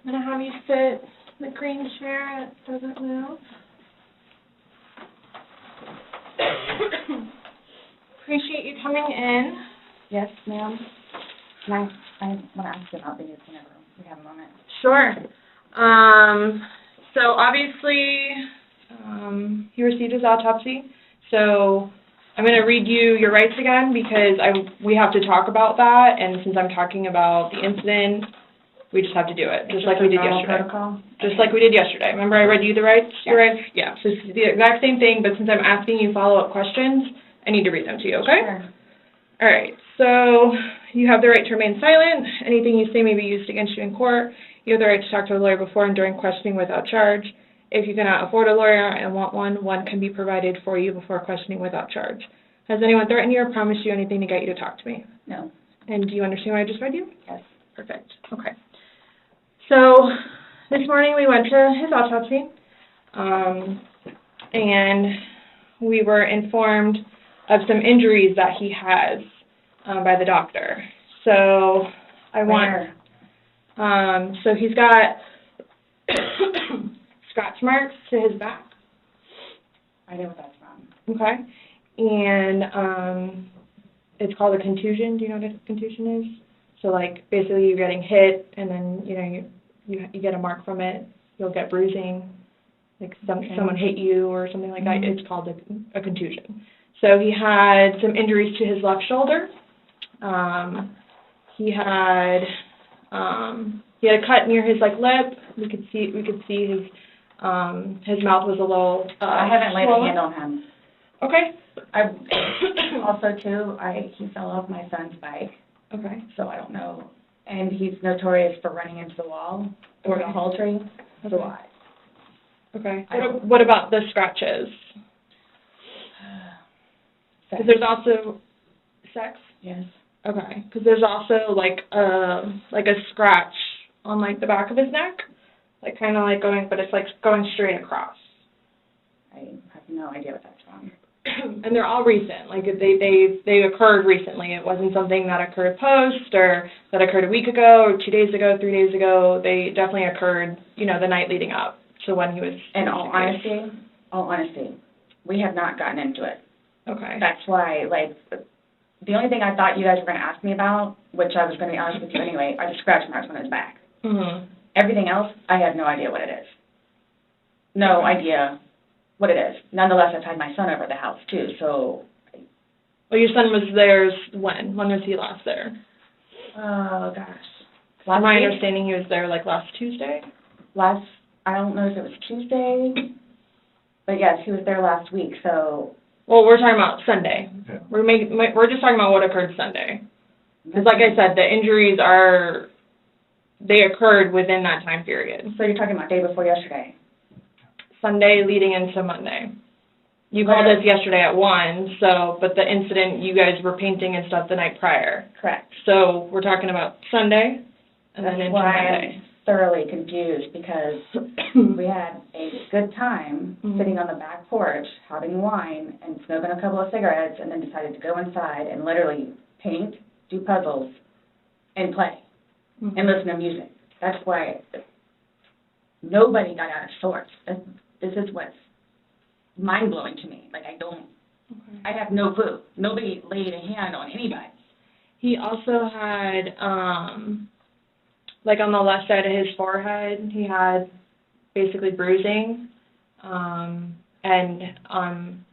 I'm going to have you sit in the green chair. It doesn't move. Appreciate you coming in. Yes, ma'am. I want to ask you about these whenever we have a moment. Sure. So obviously, he received his autopsy. So I'm going to read you your rights again because we have to talk about that. And since I'm talking about the incident, we just have to do it, just like we did yesterday. Protocol? Just like we did yesterday. Remember I read you the rights? Yeah. Your rights? Yeah. So it's the exact same thing, but since I'm asking you follow-up questions, I need to read them to you, okay? Sure. All right. So you have the right to remain silent. Anything you say may be used against you in court. You have the right to talk to a lawyer before and during questioning without charge. If you cannot afford a lawyer and want one can be provided for you before questioning without charge. Has anyone threatened you or promised you anything to get you to talk to me? No. And do you understand what I just read you? Yes. Perfect. Okay. So this morning we went to his autopsy, and we were informed of some injuries that he has by the doctor. So I want, so he's got scratch marks to his back. I know what that's from. Okay. And it's called a contusion. Do you know what a contusion is? So like basically you're getting hit and then you get a mark from it. You'll get bruising, like someone hit you or something like that. It's called a contusion. So he had some injuries to his left shoulder. He had a cut near his lip. We could see his mouth was a little I haven't laid a swollen. hand on him. Okay. Also too, he fell off my son's bike. Okay. So I don't know. And he's notorious for running into the wall or the hall tree. That's a lot. Okay. What about the scratches? Because there's also sex. Yes. Okay. Because there's also like a scratch on the back of his neck, kind of going, but it's going straight across. I have no idea what that's from. And they're all recent. They occurred recently. It wasn't something that occurred post or that occurred a week ago or 2 days ago, 3 days ago. They definitely occurred, the night leading up to when he was. In all honesty, we have not gotten into it. Okay. That's why, the only thing I thought you guys were going to ask me about, which I was going to be honest with you anyway, are the scratch marks on his back. Mhm. Everything else, I have no idea what it is. No idea what it is. Nonetheless, I've had my son over the house, too, so. Well, your son was there when? When was he last there? Oh, gosh. From my understanding, he was there, last Tuesday? I don't know if it was Tuesday, but yes, he was there last week, so. Well, we're talking about Sunday. Yeah. We're just talking about what occurred Sunday. Because like I said, the injuries they occurred within that time period. So you're talking about day before yesterday? Sunday leading into Monday. You called us yesterday at 1, but the incident, you guys were painting and stuff the night prior. Correct. So we're talking about Sunday and then into Monday. I'm thoroughly confused because we had a good time sitting on the back porch having wine and smoking a couple of cigarettes and then decided to go inside and literally paint, do puzzles, and play and listen to music. That's why nobody got out of sorts. This is what's mind-blowing to me. I have no clue. Nobody laid a hand on anybody. He also had, on the left side of his forehead, he had basically bruising, and on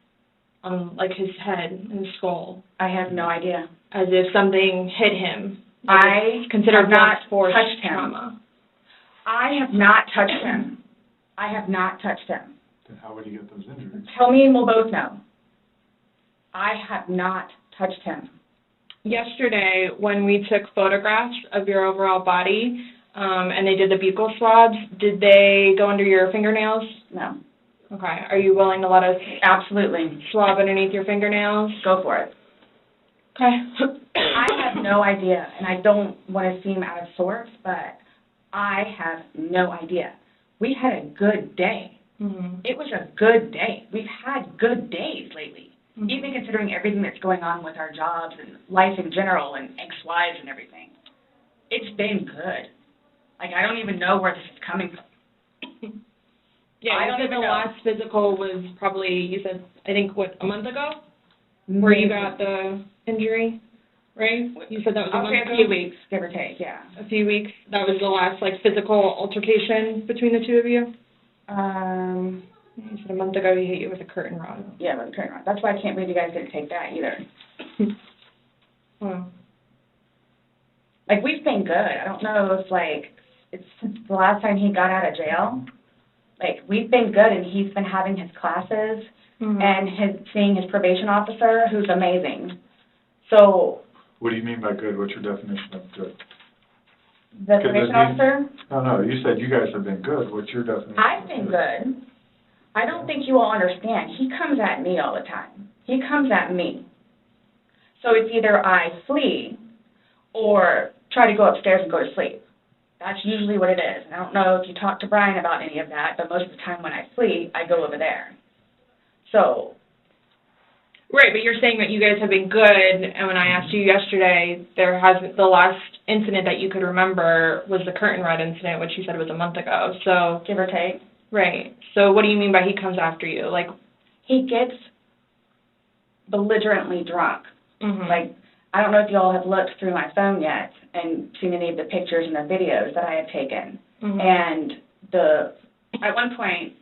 his head and his skull. I have no idea. As if something hit him. I considered have not force touched him. trauma. I have not touched him. I have not touched him. Then how would he get those injuries? Tell me and we'll both know. I have not touched him. Yesterday, when we took photographs of your overall body, and they did the buccal swabs, did they go under your fingernails? No. Okay. Are you willing to let us Absolutely. swab underneath your fingernails? Go for it. Okay. I have no idea, and I don't want to seem out of sorts, but I have no idea. We had a good day. Mm-hmm. It was a good day. We've had good days lately, even considering everything that's going on with our jobs and life in general and ex-wives and everything. It's been good. Like, I don't even know where this is coming from. Yeah, I you don't said even the know. last physical was probably, you said, I think, what, a month ago? Where you got the injury, right? You said that was a month ago? A few weeks, give or take, yeah. A few weeks. That was the last, like, physical altercation between the two of you? You said a month ago he hit you with a curtain rod. Yeah, with a curtain rod. That's why I can't believe you guys didn't take that either. Wow. Like, we've been good. I don't know if, like, it's since the last time he got out of jail. Like, we've been good, and he's been having his classes and seeing his probation officer, who's amazing. So... What do you mean by good? What's your definition of good? The probation officer? No, you said you guys have been good. What's your definition? I've been good. I don't think you all understand. He comes at me all the time. He comes at me. So it's either I flee or try to go upstairs and go to sleep. That's usually what it is. And I don't know if you talked to Brian about any of that, but most of the time when I flee, I go over there. So... Right, but you're saying that you guys have been good, and when I asked you yesterday, there hasn't, the last incident that you could remember was the curtain rod incident, which you said was a month ago, so... Give or take. Right. So what do you mean by he comes after you? Like... He gets belligerently drunk. Mm-hmm. Like, I don't know if you all have looked through my phone yet and seen any of the pictures and the videos that I have taken. Mm-hmm. And at one point,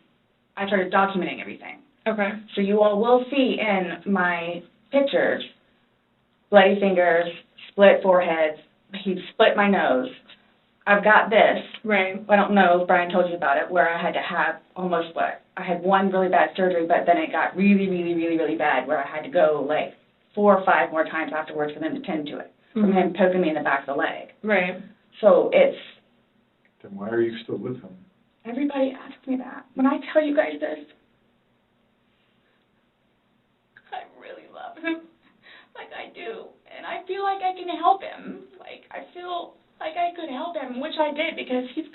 I started documenting everything. Okay. So you all will see in my pictures bloody fingers, split foreheads, he split my nose. I've got this. Right. I don't know if Brian told you about it, where I had to have almost I had one really bad surgery, but then it got really, really, really, really bad where I had to go like 4 or 5 more times afterwards for them to tend to it, from him poking me in the back of the leg. Right. So it's... Then why are you still with him? Everybody asks me that. When I tell you guys this, I really love him, like I do, and I feel like I can help him. Like, I feel like I could help him, which I did, because he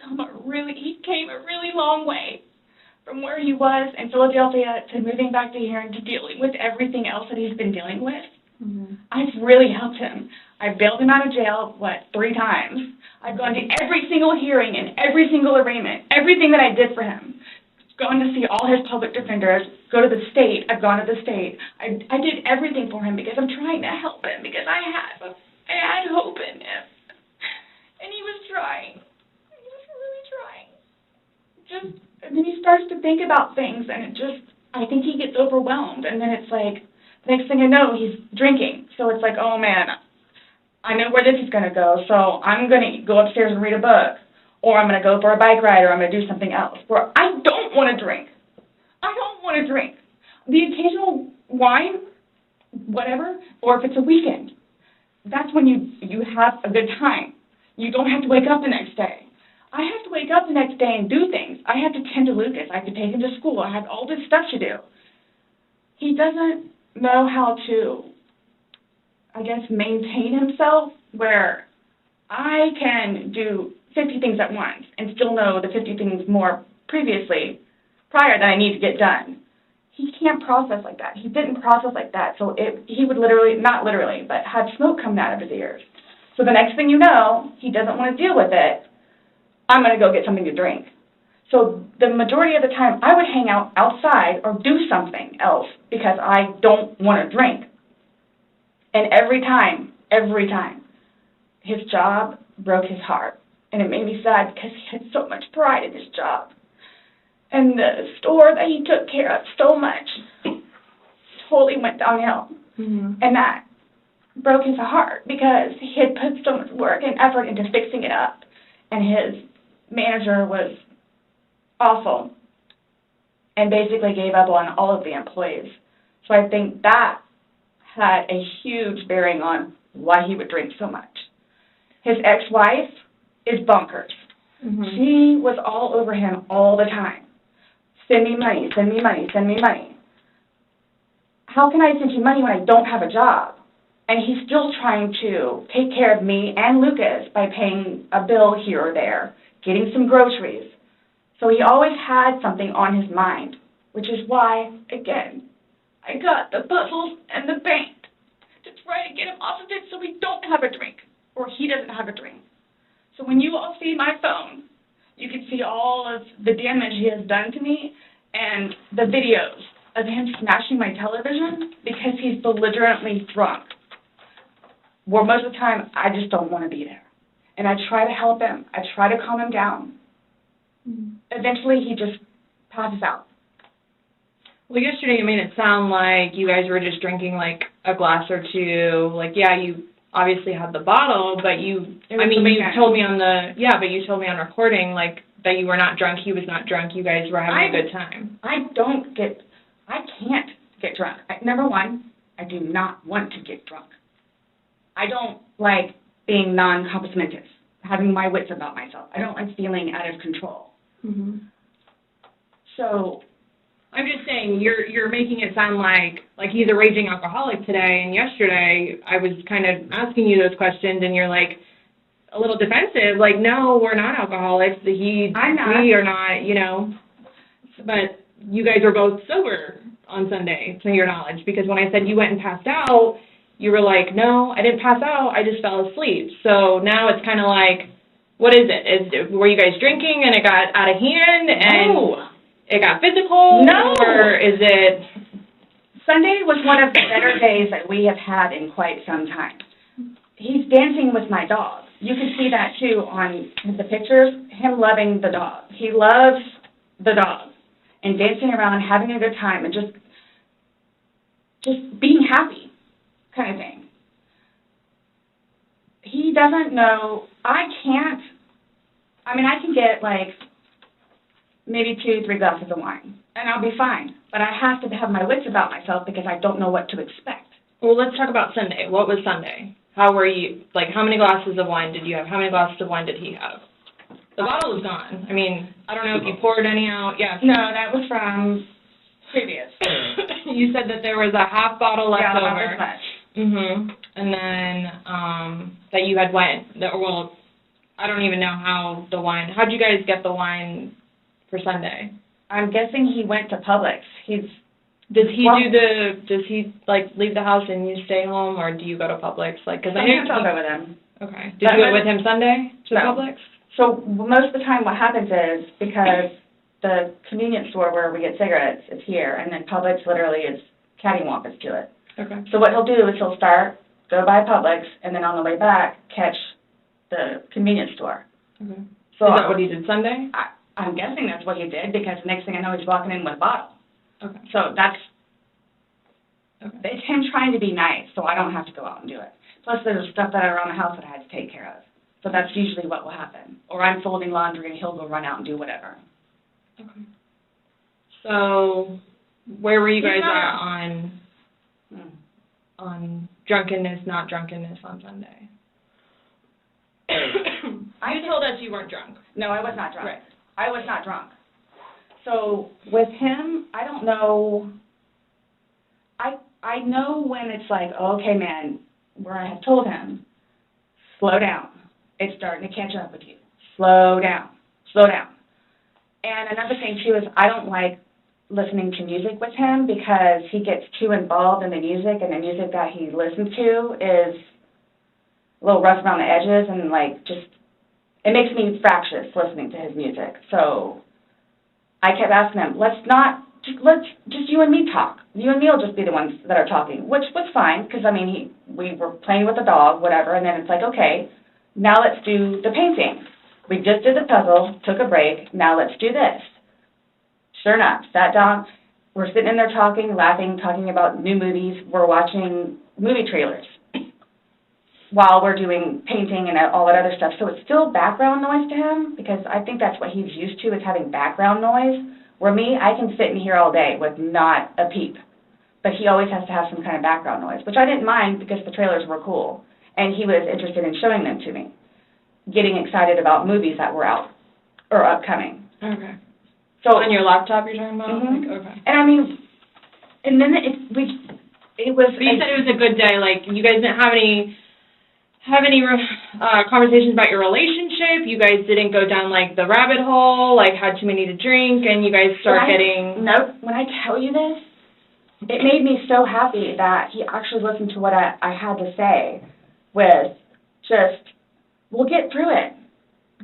came a really long way from where he was in Philadelphia to moving back to here and to dealing with everything else that he's been dealing with. I've really helped him. I bailed him out of jail, 3 times. I've gone to every single hearing and every single arraignment, everything that I did for him. Gone to see all his public defenders, go to the state. I've gone to the state. I did everything for him because I'm trying to help him, because I had hope in him. And he was trying. He was really trying. And then he starts to think about things, and I think he gets overwhelmed. And then it's like, the next thing I know, he's drinking. So it's like, oh man, I know where this is going to go, so I'm going to go upstairs and read a book. Or I'm going to go for a bike ride, or I'm going to do something else. Where I don't want to drink. I don't want to drink. The occasional wine, whatever, or if it's a weekend, that's when you have a good time. You don't have to wake up the next day. I have to wake up the next day and do things. I have to tend to Lucas. I have to take him to school. I have all this stuff to do. He doesn't know how to, I guess, maintain himself, where I can do 50 things at once and still know the 50 things more prior that I need to get done. He can't process like that. He didn't process like that, so he would literally, not literally, but have smoke coming out of his ears. So the next thing you know, he doesn't want to deal with it. I'm going to go get something to drink. So the majority of the time, I would hang out outside or do something else because I don't want to drink. And every time, his job broke his heart. And it made me sad because he had so much pride in his job. And the store that he took care of so much totally went downhill. And that broke his heart because he had put so much work and effort into fixing it up. And his manager was awful and basically gave up on all of the employees. So I think that had a huge bearing on why he would drink so much. His ex-wife is bonkers. She was all over him all the time. Send me money, send me money, send me money. How can I send you money when I don't have a job? And he's still trying to take care of me and Lucas by paying a bill here or there, getting some groceries. So he always had something on his mind, which is why, again, I got the puzzles and the paint to try to get him off of it so we don't have a drink, or he doesn't have a drink. So when you all see my phone done to me, and the videos of him smashing my television because he's belligerently drunk. Well, most of the time, I just don't want to be there. And I try to help him. I try to calm him down. Eventually, he just passes out. Well, yesterday you made it sound like you guys were just drinking, like, a glass or two. Like, yeah, you obviously had the bottle, but you told me you told me on recording, like, that you were not drunk, he was not drunk, you guys were having a good time. I can't get drunk. Number one, I do not want to get drunk. I don't like being non-compos mentis, having my wits about myself. I don't like feeling out of control. Mm-hmm. So, I'm just saying, you're making it sound like he's a raging alcoholic today, and yesterday I was kind of asking you those questions, and you're like a little defensive, like, no, we're not alcoholics. I'm not. We are not, you know. But you guys were both sober on Sunday, to your knowledge, because when I said you went and passed out, you were like, no, I didn't pass out, I just fell asleep. So now it's kind of like, what is it? Were you guys drinking and it got out of hand and it got physical? No. Or is it... Sunday was one of the better days that we have had in quite some time. He's dancing with my dog. You can see that, too, on the pictures, him loving the dog. He loves the dog and dancing around, having a good time, and just being happy kind of thing. He doesn't know, I can get, like, maybe 2-3 glasses of wine, and I'll be fine. But I have to have my wits about myself because I don't know what to expect. Well, let's talk about Sunday. What was Sunday? How were you, like, how many glasses of wine did you have? How many glasses of wine did he have? The bottle was gone. I mean, I don't know if you poured any out. Yeah. No, that was from previous. You said that there was a half bottle left over. Yeah, that was much. Mm-hmm. And then that you had well, I don't even know how the wine, how'd you guys get the wine for Sunday? I'm guessing he went to Publix. Does he like leave the house and you stay home, or do you go to Publix? Like, cause Sometimes I'll go with him. Okay. Did you go with him Sunday to Publix? So most of the time what happens is, because the convenience store where we get cigarettes is here, and then Publix literally is cattywampus to it. Okay. So what he'll do is he'll start, go by Publix, and then on the way back, catch the convenience store. Okay. So is that what he did Sunday? I'm guessing that's what he did, because the next thing I know, he's walking in with a bottle. Okay. So it's him trying to be nice, so I don't have to go out and do it. Plus, there's stuff that are around the house that I had to take care of. So that's usually what will happen. Or I'm folding laundry, and he'll go run out and do whatever. Okay. So where were you guys at on drunkenness, not drunkenness on Sunday? You told us you weren't drunk. No, I was not drunk. Right. I was not drunk. So with him, I don't know. I know when it's like, okay, man, where I have told him, slow down. It's starting to catch up with you. Slow down. Slow down. And another thing, too, is I don't like listening to music with him because he gets too involved in the music, and the music that he listens to is a little rough around the edges, and, like, it makes me fractious listening to his music. So I kept asking him, let's just you and me talk. You and me will just be the ones that are talking, which was fine, because, I mean, we were playing with the dog, whatever, and then it's like, okay, now let's do the painting. We just did the puzzle, took a break, now let's do this. Sure enough, sat down, we're sitting in there talking, laughing, talking about new movies, we're watching movie trailers while we're doing painting and all that other stuff. So it's still background noise to him, because I think that's what he's used to, is having background noise, where me, I can sit in here all day with not a peep. But he always has to have some kind of background noise, which I didn't mind because the trailers were cool, and he was interested in showing them to me, getting excited about movies that were out or upcoming. Okay. So on your laptop you're talking about? Mm-hmm. Like, okay. And I mean, and then it was... But you said it was a good day, like, you guys didn't have any conversations about your relationship? You guys didn't go down, like, the rabbit hole, like, had too many to drink, and you guys start getting... No, when I tell you this, it made me so happy that he actually listened to what I had to say with just, we'll get through it.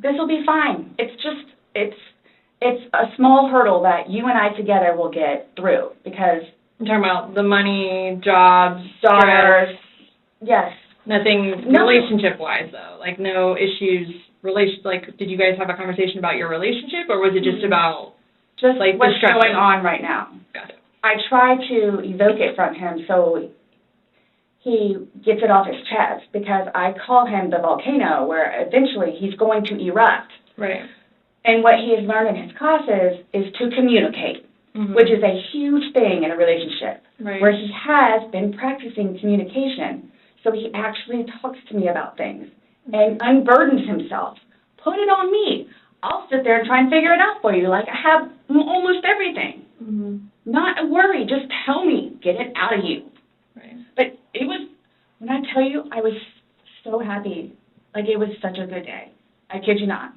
This will be fine. It's it's a small hurdle that you and I together will get through, because I'm talking about the money, jobs, daughters, stress, yes. nothing No. relationship-wise, though. Like, no issues, like, did you guys have a conversation about your relationship, or was it just about, Just like, the what's stress? going on right now. Got it. I try to evoke it from him so he gets it off his chest, because I call him the volcano, where eventually he's going to erupt. Right. And what he has learned in his classes is to communicate, Mm-hmm. which is a huge thing in a relationship, Right. where he has been practicing communication. So he actually talks to me about things and unburdens himself. Put it on me. I'll sit there and try and figure it out for you. Like, I have almost everything. Mm-hmm. Not a worry. Just tell me. Get it out of you. Right. But it was, when I tell you, I was so happy. Like, it was such a good day. I kid you not.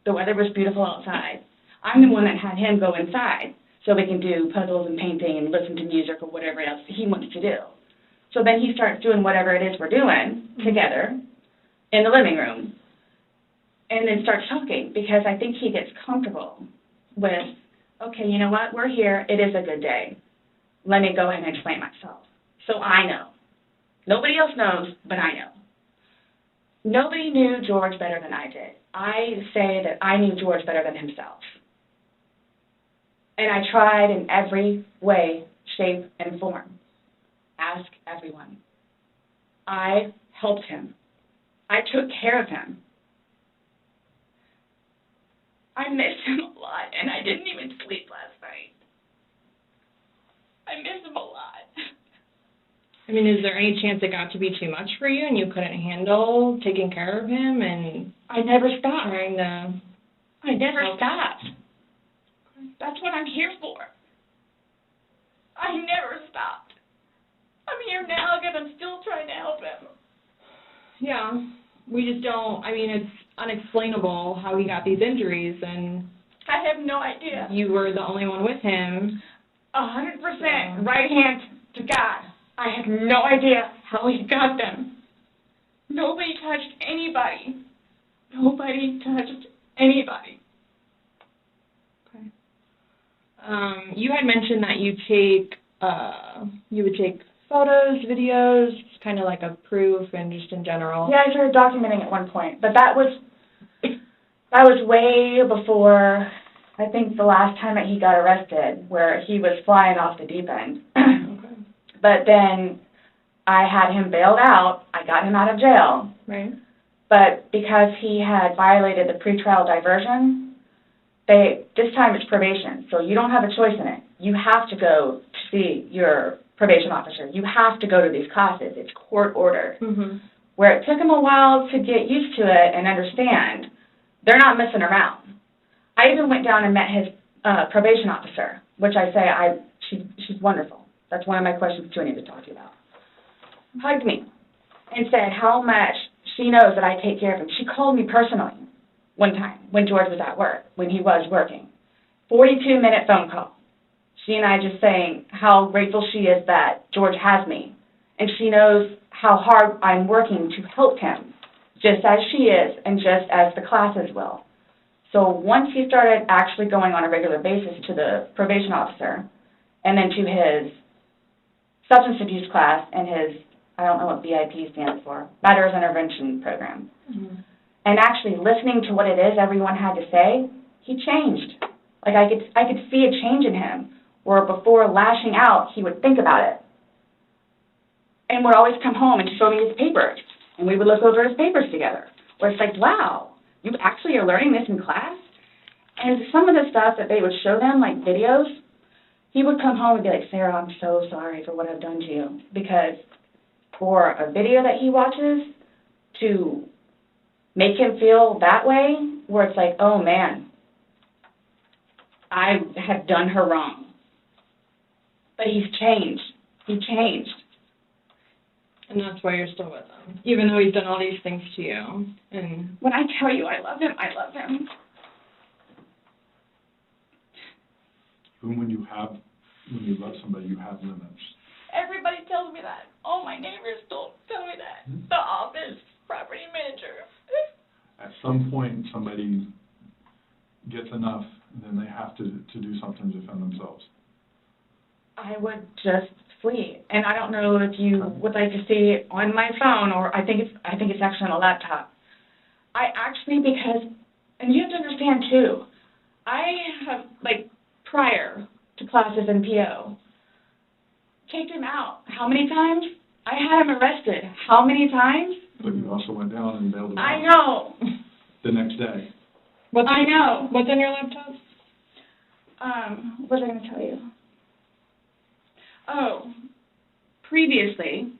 The weather was beautiful outside. I'm the one that had him go inside so we can do puzzles and painting and listen to music or whatever else he wants to do. So then he starts doing whatever it is we're doing together in the living room, and then starts talking, because I think he gets comfortable with, okay, you know what, we're here, it is a good day. Let me go ahead and explain myself. So I know. Nobody else knows, but I know. Nobody knew George better than I did. I say that I knew George better than himself. And I tried in every way, shape, and form. Ask everyone. I helped him. I took care of him. I miss him a lot, and I didn't even sleep last night. I miss him a lot. I mean, is there any chance it got to be too much for you and you couldn't handle taking care of him and I never stopped. trying to... I never stopped. That's what I'm here for. I never stopped. I'm here now because I'm still trying to help him. Yeah, we just don't, I mean, it's unexplainable how he got these injuries, and I have no idea. you were the only one with him. 100% right hand to God. I have no idea how he got them. Nobody touched anybody. Nobody touched anybody. Okay. You had mentioned that you would take photos, videos, kind of like a proof and just in general. Yeah, I started documenting at one point, but that was way before, I think, the last time that he got arrested, where he was flying off the deep end. Okay. But then I had him bailed out. I got him out of jail. Right. But because he had violated the pretrial diversion, this time it's probation, so you don't have a choice in it. You have to go to see your probation officer. You have to go to these classes. It's court-ordered. Mm-hmm. Where it took him a while to get used to it and understand, they're not messing around. I even went down and met his probation officer, which I say, she's wonderful. That's one of my questions too I need to talk to you about. Hugged me and said how much she knows that I take care of him. She called me personally one time when George was at work, when he was working. 42-minute phone call. She and I just saying how grateful she is that George has me. And she knows how hard I'm working to help him, just as she is and just as the classes will. So once he started actually going on a regular basis to the probation officer and then to his substance abuse class and his, I don't know what BIP stands for, Matters Intervention Program, and actually listening to what it is everyone had to say, he changed. Like I could see a change in him, where before lashing out, he would think about it. And would always come home and show me his papers, and we would look over his papers together, where it's like, wow, you actually are learning this in class? And some of the stuff that they would show them, like videos, he would come home and be like, Sarah, I'm so sorry for what I've done to you. Because for a video that he watches to make him feel that way, where it's like, oh man, I have done her wrong. But he's changed. He changed. And that's why you're still with him, even though he's done all these things to you. And when I tell you I love him, I love him. Boone, when you love somebody, you have limits. Everybody tells me that. All my neighbors don't tell me that. The office, property manager. At some point, somebody gets enough then they have to do something to defend themselves. I would just flee. And I don't know if you would like to see it on my phone, or I think it's actually on a laptop. I actually, because, and you have to understand too, I have, like, prior to classes in PO, kicked him out. How many times? I had him arrested. How many times? But you also went down and bailed him out. I know. The next day. I know. What's on your laptop? What was I going to tell you? Oh, previously,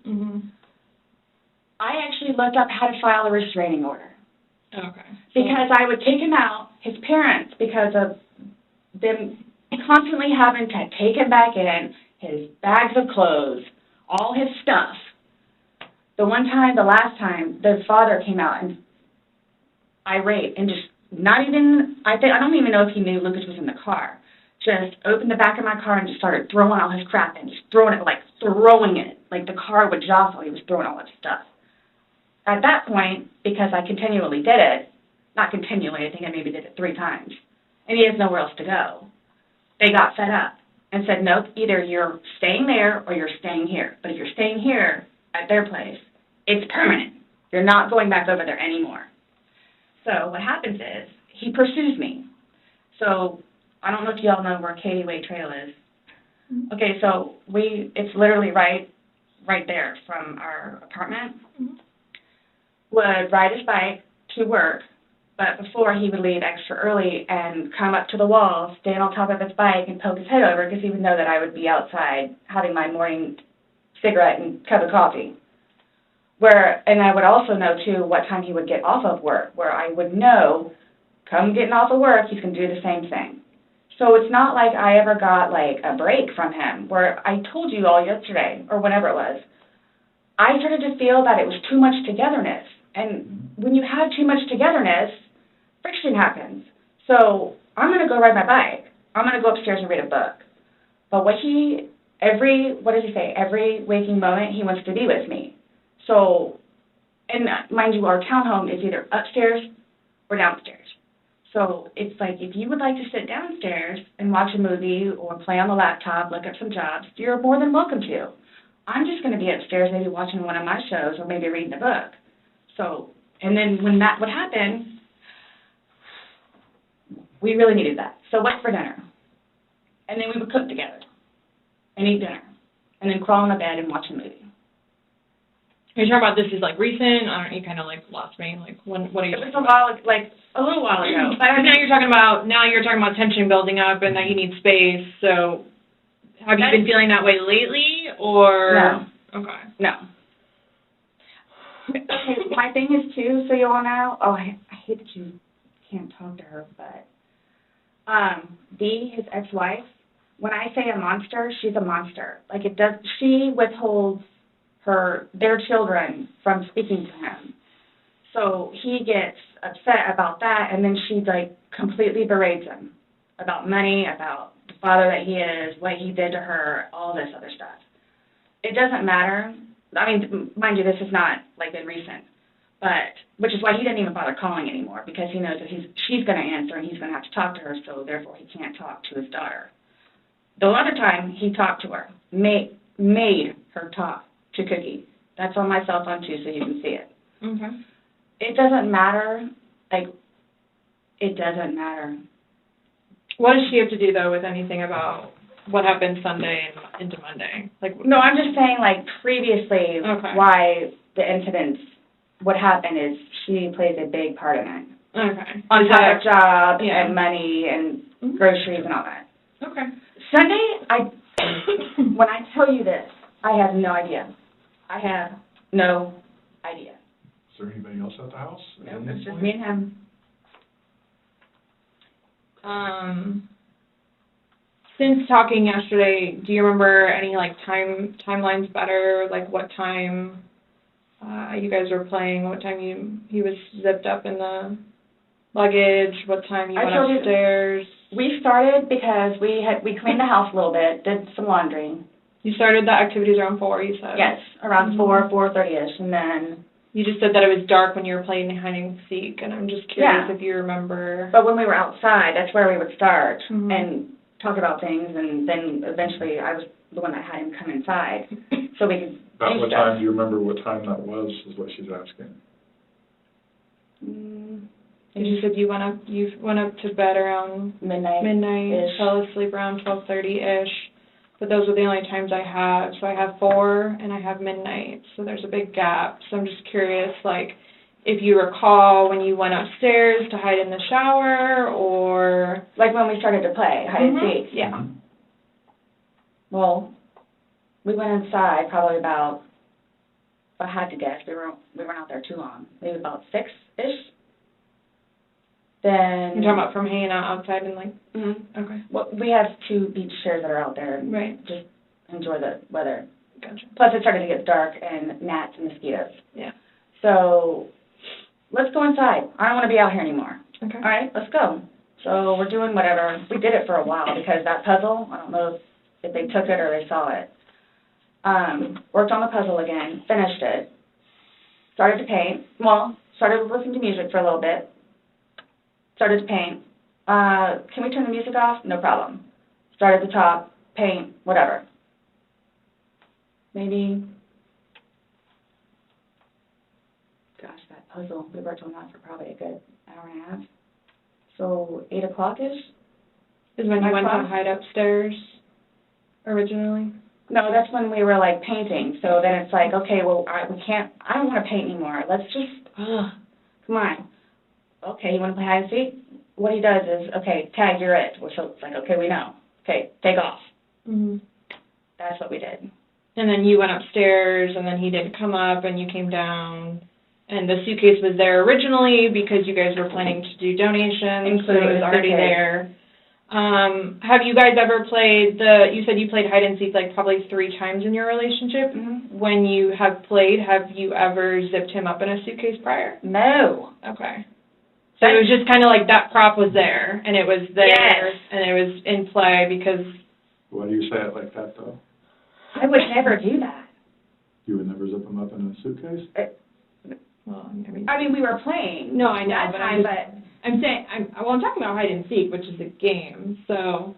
I actually looked up how to file a restraining order. Okay. Because I would take him out, his parents, because of them constantly having to take him back in, his bags of clothes, all his stuff. The last time, the father came out and irate and just not even, I don't even know if he knew Lucas was in the car. Just opened the back of my car and just started throwing all his crap in, just throwing it. Like the car would jostle, he was throwing all his stuff. At that point, because I continually did it, not continually, I think I maybe did it 3 times, and he has nowhere else to go, they got fed up and said, nope, either you're staying there or you're staying here. But if you're staying here at their place, it's permanent. You're not going back over there anymore. So what happens is, he pursues me. So I don't know if you all know where Katie Way Trail is. Okay, so it's literally right there from our apartment. Would ride his bike to work, but before he would leave extra early and come up to the wall, stand on top of his bike and poke his head over because he would know that I would be outside having my morning cigarette and cup of coffee. And I would also know, too, what time he would get off of work, where I would know, come getting off of work, he's going to do the same thing. So it's not like I ever got, like, a break from him, where I told you all yesterday, or whenever it was, I started to feel that it was too much togetherness. And when you have too much togetherness, friction happens. So I'm going to go ride my bike. I'm going to go upstairs and read a book. But every waking moment, he wants to be with me. So, and mind you, our townhome is either upstairs or downstairs. So it's like, if you would like to sit downstairs and watch a movie or play on the laptop, look up some jobs, you're more than welcome to. I'm just going to be upstairs maybe watching one of my shows or maybe reading a book. So, and then when that would happen, we really needed that. So went for dinner. And then we would cook together and eat dinner. And then crawl in the bed and watch a movie. You're talking about this is like recent? I don't. You kind of like lost me. Like what are you? It was a little while ago. But now you're talking about tension building up and that you need space. So have you been feeling that way lately, or no? Okay. No. Okay. My thing is too, so you all know. Oh, I hate that you can't talk to her, but Dee, his ex-wife. When I say a monster, she's a monster. Like she withholds their children from speaking to him. So he gets upset about that, and then she, like, completely berates him about money, about the father that he is, what he did to her, all this other stuff. It doesn't matter. I mean, mind you, this is not, like, been recent, which is why he didn't even bother calling anymore, because he knows that she's going to answer, and he's going to have to talk to her, so therefore he can't talk to his daughter. The other time he talked to her, made her talk to Cookie. That's on my cell phone, too, so you can see it. Okay. It doesn't matter. Like, it doesn't matter. What does she have to do, though, with anything about what happened Sunday and into Monday? Like, no, I'm just saying, like, previously, why the incidents, what happened is she plays a big part in it. Okay. On top of job and money and groceries and all that. Okay. Sunday, when I tell you this, I have no idea. I have no idea. Is there anybody else at the house? No, it's just me and him. Since talking yesterday, do you remember any, like, timelines better? Like, what time you guys were playing, what time he was zipped up in the luggage, what time you went upstairs? We started because we cleaned the house a little bit, did some laundry. You started the activities around 4, you said? Yes, around 4:30ish, and then You just said that it was dark when you were playing hide and seek, and I'm just curious Yeah. if you remember. But when we were outside, that's where we would start Mhm. and talk about things, and then eventually I was the one that had him come inside so we could About do what stuff. time, do you remember what time that was, is what she's asking? And you said you went up to bed around Midnight. midnight, fell asleep around 12:30-ish, but those are the only times I have. So I have 4 and I have midnight, so there's a big gap. So I'm just curious, like, if you recall when you went upstairs to hide in the shower, or... Like when we started to play hide and seek. Yeah. Well, we went inside probably about, if I had to guess, we weren't out there too long, maybe about 6-ish. Then... You're talking about from hanging out outside and, like... Mm-hmm. Okay. Well, we have 2 beach chairs that are out there and Right. just enjoy the weather. Gotcha. Plus, it started to get dark and gnats and mosquitoes. Yeah. So, let's go inside. I don't want to be out here anymore. Okay. All right, let's go. So we're doing whatever. We did it for a while because that puzzle, I don't know if they took it or they saw it. Worked on the puzzle again, finished it, started to paint. Well, started listening to music for a little bit, started to paint. Can we turn the music off? No problem. Start at the top, paint, whatever. Maybe, gosh, that puzzle, we worked on that for probably a good hour and a half. So 8 o'clock-ish? Is when you went to 9 o'clock? hide upstairs originally? No, that's when we were like painting. So then it's like, okay, well, I don't want to paint anymore. Let's just, come on. Okay, you want to play hide and seek? What he does is, okay, tag, you're it. So it's like, okay, we know. Okay, take off. Mm-hmm. That's what we did. And then you went upstairs, and then he didn't come up, and you came down, and the suitcase was there originally because you guys were planning to do donations, so it Including was the already suitcase. there. Have you guys ever played you said you played hide and seek like probably 3 times in your relationship? Mm-hmm. When you have played, have you ever zipped him up in a suitcase prior? No. Okay. So it was just kind of like that prop was there, and it was there, Yes. and it was in play because... Why do you say it like that, though? I would never do that. You would never zip them up in a suitcase? Well, I mean, we were playing. No, I know, that but time, I'm saying, I'm talking about hide and seek, which is a game, so...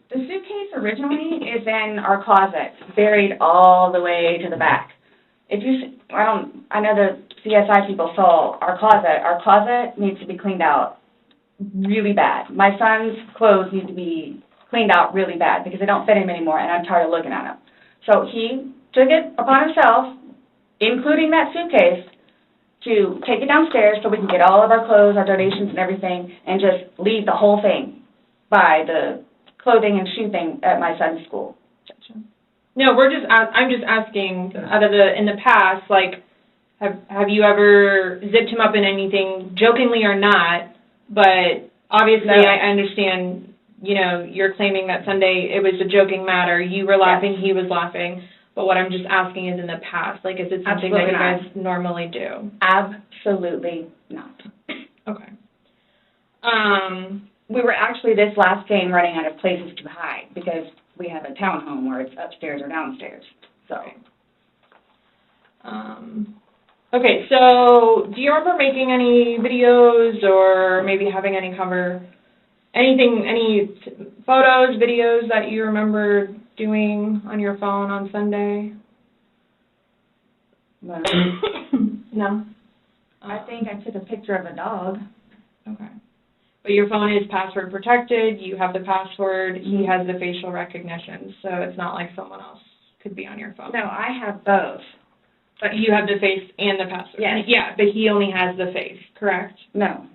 The suitcase originally is in our closet, buried all the way to the back. If you, I know the CSI people saw our closet. Our closet needs to be cleaned out really bad. My son's clothes need to be cleaned out really bad because they don't fit him anymore, and I'm tired of looking at them. So he took it upon himself, including that suitcase, to take it downstairs so we can get all of our clothes, our donations and everything, and just leave the whole thing by the clothing and shoe thing at my son's school. No, I'm just asking, in the past, like, have you ever zipped him up in anything, jokingly or not, but obviously No. I understand, you're claiming that Sunday it was a joking matter, you were laughing, Yes. he was laughing, but what I'm just asking is in the past, like, is it something Absolutely that you guys normally do? Absolutely not. Okay. We were actually this last game running out of places to hide because we have a townhome where it's upstairs or downstairs. So. Okay, so do you remember making any videos or maybe having any photos, videos that you remember doing on your phone on Sunday? No. No? I think I took a picture of a dog. Okay. But your phone is password protected, you have the password, he has the facial recognition, so it's not like someone else could be on your phone. No, I have both. But you have the face and the password. Yes. Yeah, but he only has the face, correct? No.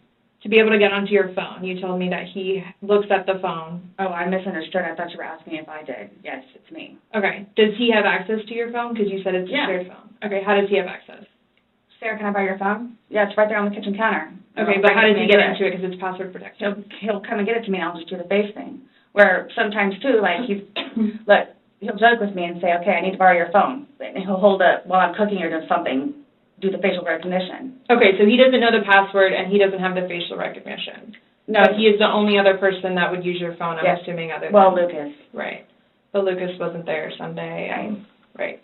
To be able to get onto your phone, you told me that he looks at the phone. Oh, I misunderstood. I thought you were asking if I did. Yes, it's me. Okay. Does he have access to your phone? Because you said it's a Yeah. shared phone. Okay, how does he have access? Sarah, can I borrow your phone? Yeah, it's right there on the kitchen counter. Okay, but how does he get into it? Because it's password protected. He'll come and get it to me, and I'll just do the face thing. Where sometimes, too, like, look, he'll joke with me and say, okay, I need to borrow your phone. And he'll hold it while I'm cooking or doing something, do the facial recognition. Okay, so he doesn't know the password, and he doesn't have the facial recognition. No. But he is the only other person that would use your phone, I'm Yes. assuming, other than... Well, Lucas. Right. But Lucas wasn't there Sunday. Right.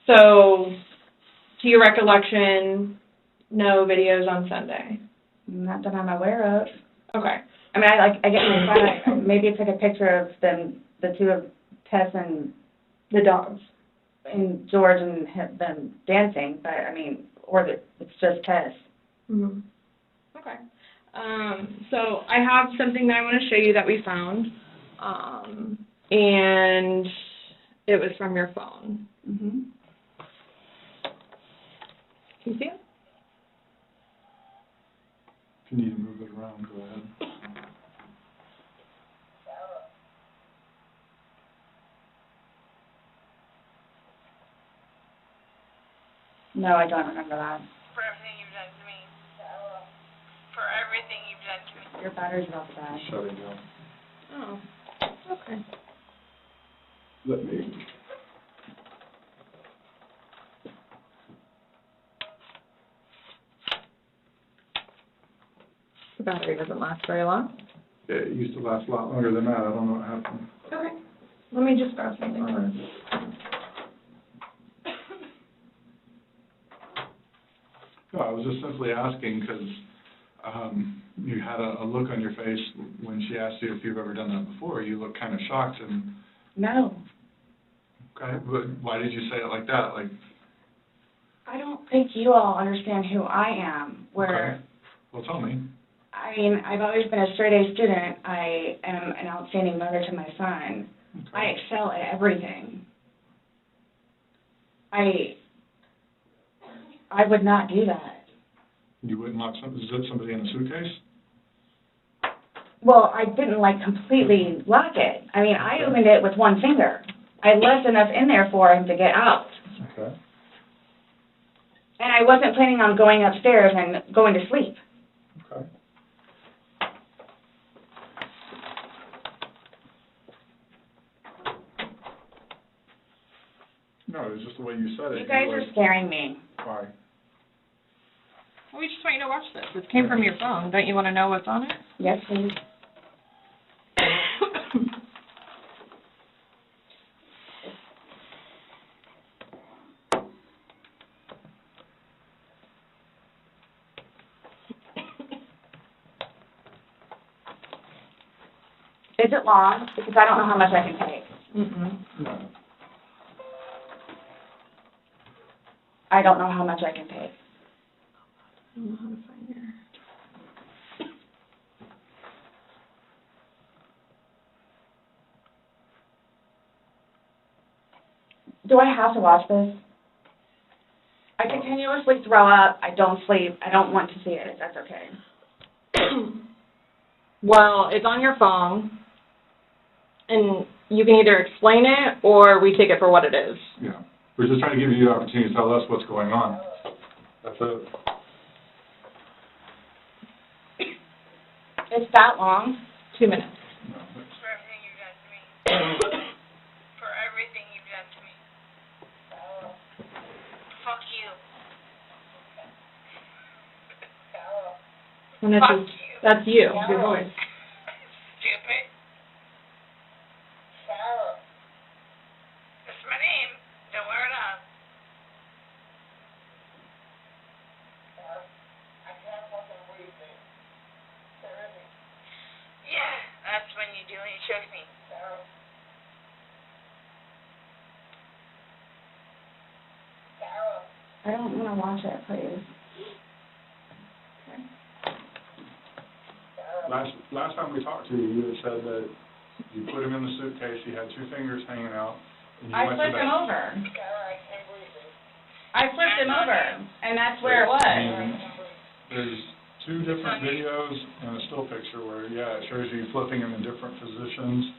So to your recollection, no videos on Sunday? Not that I'm aware of. Okay. I mean, I get my son, maybe it's like a picture of them, the two of Tess and The dogs. George and them dancing, but I mean, it's just Tess. Mm-hmm. Okay. So I have something that I want to show you that we found, and it was from your phone. Mm-hmm. Can you see it? If you need to move it around, go ahead. No, I don't remember that. For everything you've done to me. For everything you've done to me. Your battery's about to die. Shut it down. Oh, okay. Let me. The battery doesn't last very long. Yeah, it used to last a lot longer than that. I don't know what happened. Okay. Let me just grab something. No, I was just simply asking because you had a look on your face when she asked you if you've ever done that before. You looked kind of shocked and... No. Okay, but why did you say it like that? Like... I don't think you all understand who I am, where... Okay. Well, tell me. I mean, I've always been a straight-A student. I am an outstanding mother to my son. Okay. I excel at everything. I would not do that. You wouldn't zip somebody in a suitcase? Well, I didn't, completely lock it. I mean, I opened it with one finger. I left enough in there for him to get out. Okay. And I wasn't planning on going upstairs and going to sleep. Okay. No, it was just the way you said it. You guys are scaring me. Why? Well, we just want you to watch this. This came from your phone. Don't you want to know what's on it? Yes, please. Is it long? Because I don't know how much I can take. No. I don't know how much I can take. I don't know how to find your... Do I have to watch this? I continuously throw up. I don't sleep. I don't want to see it, if that's okay. Well, it's on your phone, and you can either explain it or we take it for what it is. Yeah. We're just trying to give you the opportunity to tell us what's going on. That's it. It's that long? 2 minutes. No, For everything you've done to me. For everything you've done to me. Fuck you. And that's you, your voice. Stupid. That's my name. Don't wear it out. Yeah, that's when you do when you choke me. I don't want to watch it, please. Last time we talked to you, you had said that you put him in the suitcase, he had 2 fingers hanging out, and you I went flipped to him bed. over. I flipped him over, and that's where it was. And there's 2 different videos and a still picture where, yeah, it shows you flipping him in different positions,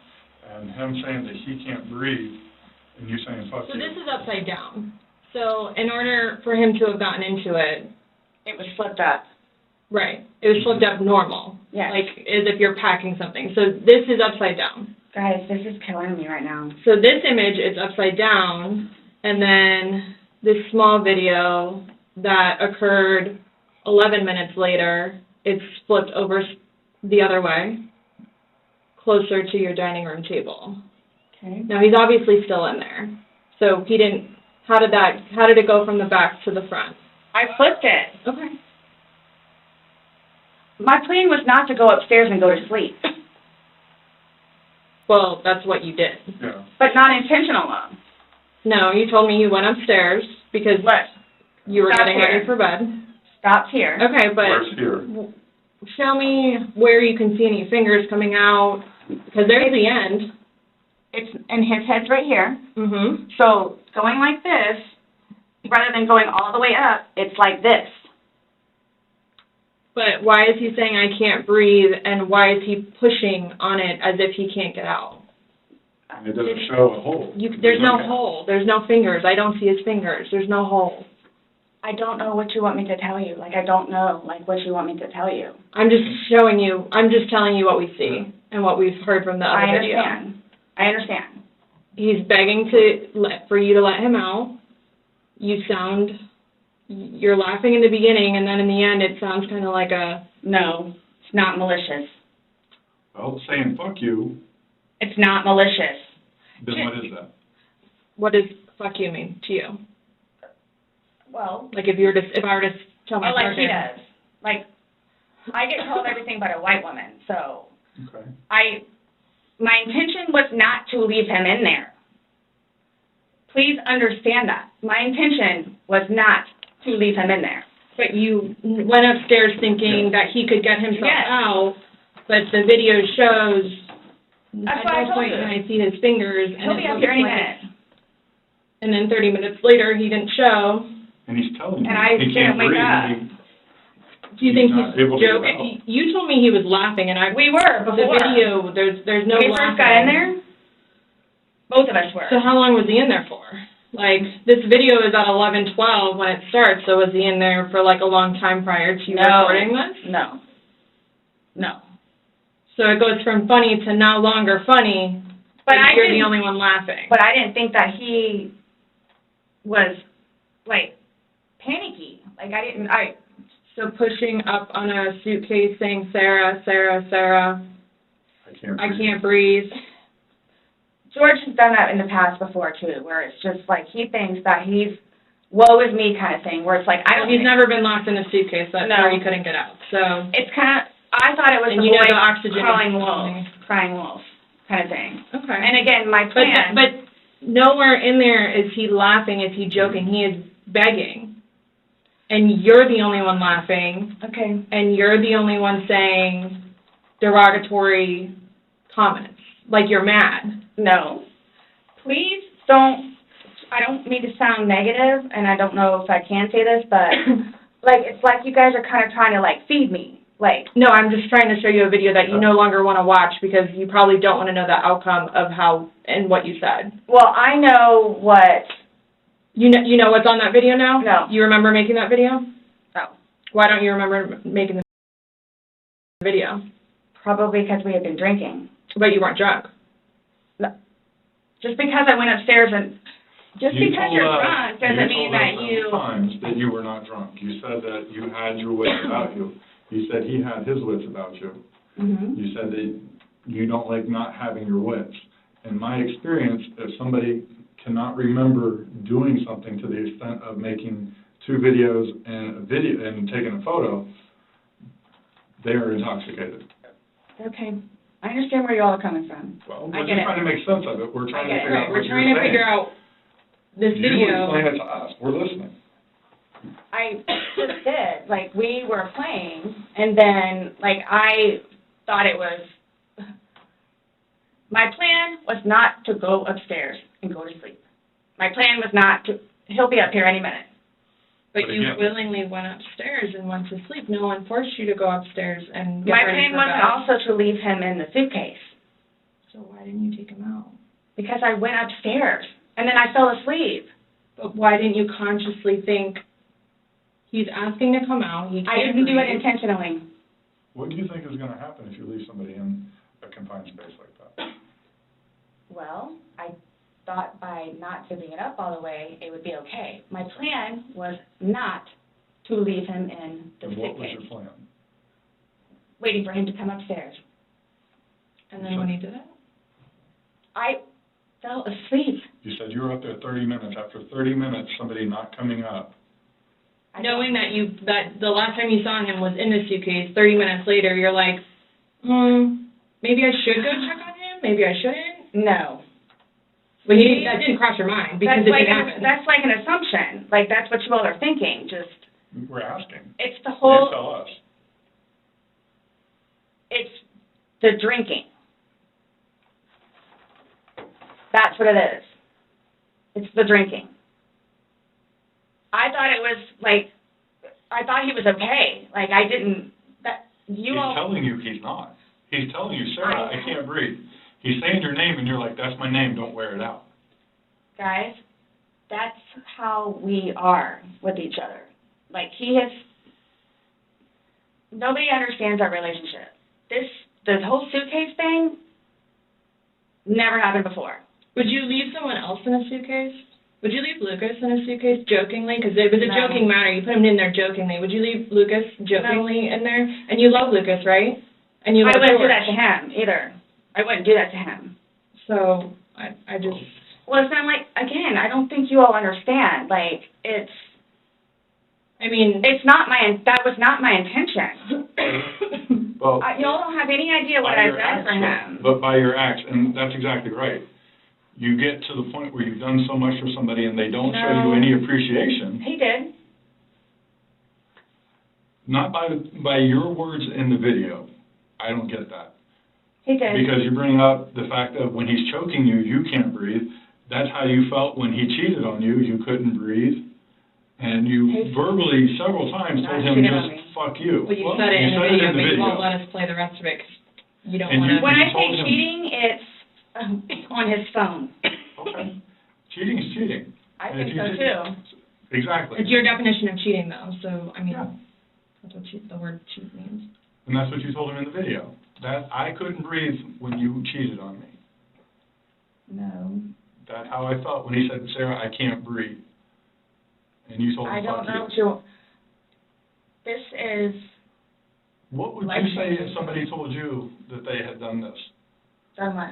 and him saying that he can't breathe, and you saying, fuck So you. this is upside down. So in order for him to have gotten into it, It was flipped up. right, it was flipped up normal. Yes. Like as if you're packing something. So this is upside down. Guys, this is killing me right now. So this image is upside down, and then this small video that occurred 11 minutes later, it's flipped over the other way, closer to your dining room table. Okay. Now, he's obviously still in there, so he didn't How did it go from the back to the front? I flipped it. Okay. My plan was not to go upstairs and go to sleep, Well, that's what you did. Yeah. but not intentional though. No, you told me you went upstairs because What? you were Stop getting here. ready for bed. Stopped here. Okay, but Where's here? show me where you can see any fingers coming out, because there's the end. It's, and his head's right here. Mm-hmm. So going like this, rather than going all the way up, it's like this. But why is he saying I can't breathe, and why is he pushing on it as if he can't get out? And it doesn't show a hole. There's no hole. There's no fingers. I don't see his fingers. There's no hole. I don't know what you want me to tell you. Like, I don't know, like, what you want me to tell you. I'm just telling you what we see and what we've heard from the other video. I understand. He's begging for you to let him out. You're laughing in the beginning, and then in the end it sounds kind of like a... No, it's not malicious. Well, saying fuck you, It's not malicious. then what is that? What does fuck you mean to you? Well, Like if I were to tell my like he partner... does. Like, I get called everything but a white woman, so Okay. my intention was not to leave him in there. Please understand that. My intention was not to leave him in there. But you went upstairs thinking that he could get himself Yes. out, but the video shows That's at what I no told point you. can I see his fingers. And He'll be it up looks here any like- minute. And then 30 minutes later, he didn't show. And he's telling you And I he can't didn't wake breathe. up. He- Do you think not he's able to get out. joking? You told me he was laughing, and We were the before. video, there's no When we laughing. first got in there, both of us were. So how long was he in there for? Like, this video is at 11:12 when it starts, so was he in there for like a long time prior to you recording this? No. No. So it goes from funny to no longer funny, But I you're the didn't, only one laughing. but I didn't think that he was, like, panicky. Like, So pushing up on a suitcase saying, Sarah, Sarah, Sarah, I can't breathe. George has done that in the past before, too, where it's just like he thinks that he's woe is me kind of thing, where it's like, I don't He's think- never been locked in a suitcase, that's No. where he couldn't get out, so. It's kind of, I thought it was And the you know boy the oxygen crying wolf kind of thing. Okay. And again, my plan. But nowhere in there is he laughing, is he joking, he is begging. And you're the only one laughing, Okay. and you're the only one saying derogatory comments, like you're mad. No. Please don't, I don't mean to sound negative, and I don't know if I can say this, but, like, it's like you guys are kind of trying to, like, feed me. Like, No, I'm just trying to show you a video that you no longer want to watch because you probably don't want to know the outcome of how and what you said. well, I know what, You know what's on that video now? No. You remember making that video? no, Why don't you remember making the video? probably because we had been drinking. But you weren't drunk. Just because I went upstairs and, just You because told you're us- drunk doesn't mean that You told us times that you were not drunk. You said that you had your wits about you. You said he had his wits about you. Mhm. You said that you don't like not having your wits. In my experience, if somebody cannot remember doing something to the extent of making 2 videos and taking a photo, they are intoxicated. Okay. I understand where you all are coming from. Well, I we're get just it. trying to make sense of it. We're trying to I get it. figure out Right, what we're you're trying to saying. figure out this You video. explain it to us. We're listening. I just did, like, we were playing, and then, like, I thought it was, my plan was not to go upstairs and go to sleep. My plan was not to, he'll be up here any minute. But But you again- willingly went upstairs and went to sleep. No one forced you to go upstairs and get My ready plan for wasn't bed. also to leave him in the suitcase, So why didn't you take him out? because I went upstairs, and then I fell asleep. But why didn't you consciously think, he's asking to come out, he can't I didn't do it breathe. intentionally. What do you think is going to happen if you leave somebody in a confined space like that? Well, I thought by not giving it up all the way, it would be okay. My plan was not to leave him in the And what was suitcase, your plan? waiting for him to come upstairs. And then when he did it? I fell asleep. You said you were up there 30 minutes. After 30 minutes, somebody not coming up. Knowing that the last time you saw him was in the suitcase, 30 minutes later, you're like, maybe I should go check on him, maybe I shouldn't? No. Well, that didn't cross your mind, because it didn't happen. That's like an assumption, like, that's what you all are thinking, just, We're asking. it's the You whole, tell us. it's the drinking. That's what it is. It's the drinking. I thought it was, like, I thought he was okay, like, I didn't, He's telling you he's not. He's telling you, Sarah, I can't breathe. He's saying your name, and you're like, that's my name, don't wear it out. Guys, that's how we are with each other. Like, nobody understands our relationship. The whole suitcase thing never happened before. Would you leave someone else in a suitcase? Would you leave Lucas in a suitcase jokingly? Because it was a joking matter. You put him in there jokingly. Would you leave Lucas jokingly in there? And you love Lucas, right? And you love I wouldn't do George. that to him, either. I wouldn't do that to him. So, I just... Well, it's not like, again, I don't think you all understand. Like, it's not that was not my intention. Well, You all don't have any idea what I've done for him. But by your acts, and that's exactly right. You get to the point where you've done so much for somebody and they don't show you any appreciation. He did. Not by your words in the video. I don't get that. He did. Because you bring up the fact that when he's choking you, you can't breathe. That's how you felt when he cheated on you. You couldn't breathe. And you verbally, several times, told him, just fuck you. Well, you said it in the video, but you won't let us play the rest of it because you don't want to... When I say cheating, it's on his phone. Okay. Cheating is cheating. I think so, too. Exactly. It's your definition of cheating, though, so, I mean, that's what the word cheat means. And that's what you told him in the video. That I couldn't breathe when you cheated on me. No. That's how I felt when he said, Sarah, I can't breathe. And you told him, I don't know fuck you. This is... What would you say if somebody told you that they had done this? Done what?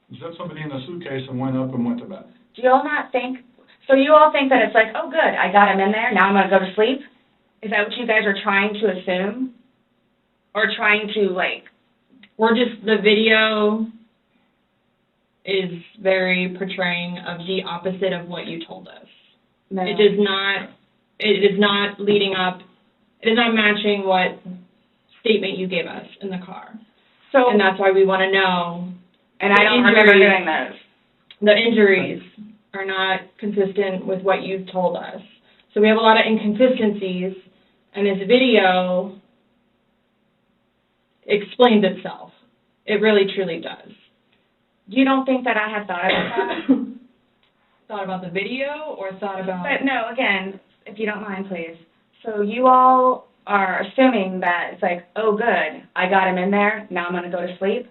You said somebody in a suitcase and went up and went to bed. Do you all not think... So you all think that it's like, oh, good, I got him in there, now I'm going to go to sleep? Is that what you guys are trying to assume? Or trying to, like... We're just... The video is very portraying of the opposite of what you told us. No. It is not leading up... It is not matching what statement you gave us in the car. So... And that's why we want to know... And I don't remember doing those. The injuries are not consistent with what you told us. So we have a lot of inconsistencies, and this video explains itself. It really, truly does. You don't think that I had thought about that? Thought about the video, or thought about... But no, again, if you don't mind, please. So you all are assuming that it's like, oh, good, I got him in there, now I'm going to go to sleep?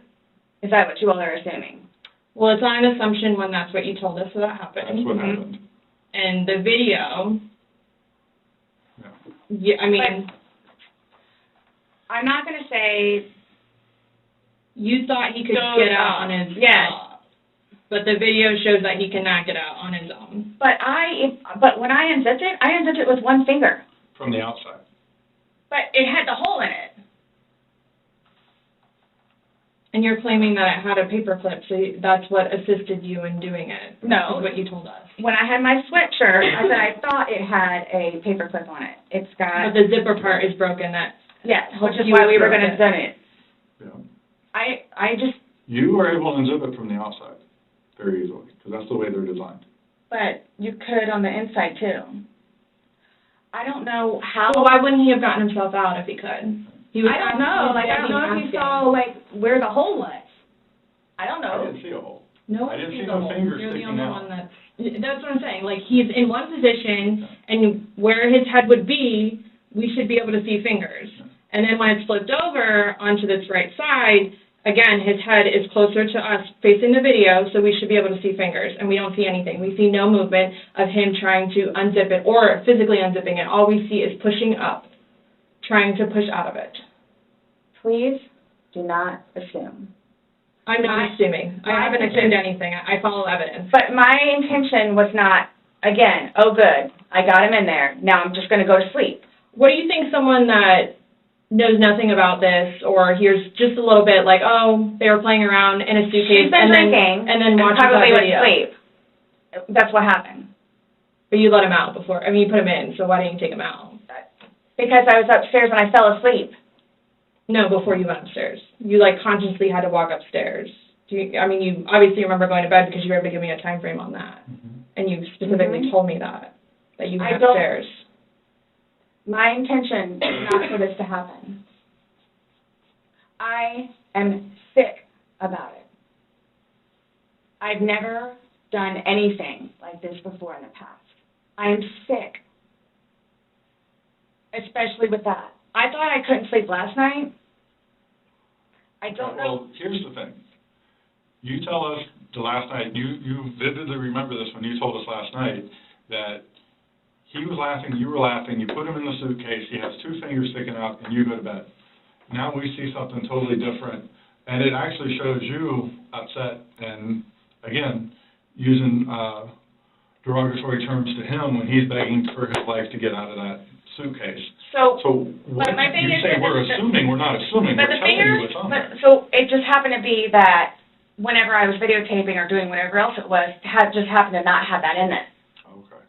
Is that what you all are assuming? Well, it's not an assumption when that's what you told us that happened. That's what happened. And the video... Yeah, I mean... But I'm not going to say... You thought he could get out on his own. But the video shows that he cannot get out on his own. But when I unzipped it with one finger. From the outside. But it had the hole in it. And you're claiming that it had a paper clip, so that's what assisted you in doing it. No. Is what you told us. When I had my sweatshirt, I said I thought it had a paper clip on it. It's got... But the zipper part is broken. Yes, which is why we were going to zip it. Yeah. I just... You are able to unzip it from the outside very easily, because that's the way they're designed. But you could on the inside, too. I don't know how... Well, why wouldn't he have gotten himself out if he could? I don't know. Like, I don't know if you saw, like, where the hole was. I don't know. I didn't see a hole. No, I didn't see no fingers You're the sticking only out. one that's what I'm saying. Like, he's in one position, and where his head would be, we should be able to see fingers. And then when it's flipped over onto this right side, again, his head is closer to us facing the video, so we should be able to see fingers, and we don't see anything. We see no movement of him trying to unzip it or physically unzipping it. All we see is pushing up, trying to push out of it. Please do not assume. I'm not assuming. I haven't assumed anything. I follow evidence. But my intention was not, again, oh good, I got him in there, now I'm just gonna go to sleep. What do you think someone that knows nothing about this or hears just a little bit like, oh, they were playing around in a suitcase She's been and then drinking watches probably that went video? to sleep. That's what happened. But you let him out before, I mean, you put him in, so why didn't you take him out? Because I was upstairs and I fell asleep. No, before you went upstairs. You, like, consciously had to walk upstairs. You obviously remember going to bed because you were able to give me a time frame on that. And you specifically told me that you went upstairs. My intention is not for this to happen. I am sick about it. I've never done anything like this before in the past. I am sick. Especially with that. I thought I couldn't sleep last night. I don't know. Well, here's the thing. You tell us the last night, you vividly remember this when you told us last night, that he was laughing, you were laughing, you put him in the suitcase, he has 2 fingers sticking out, and you go to bed. Now we see something totally different, and it actually shows you upset and, again, using derogatory terms to him when he's begging for his life to get out of that suitcase. So what but my thing you is say that we're the- assuming, we're not assuming, but we're the telling you fingers, what's on there. so it just happened to be that whenever I was videotaping or doing whatever else it was, just happened to not have that in it. Okay.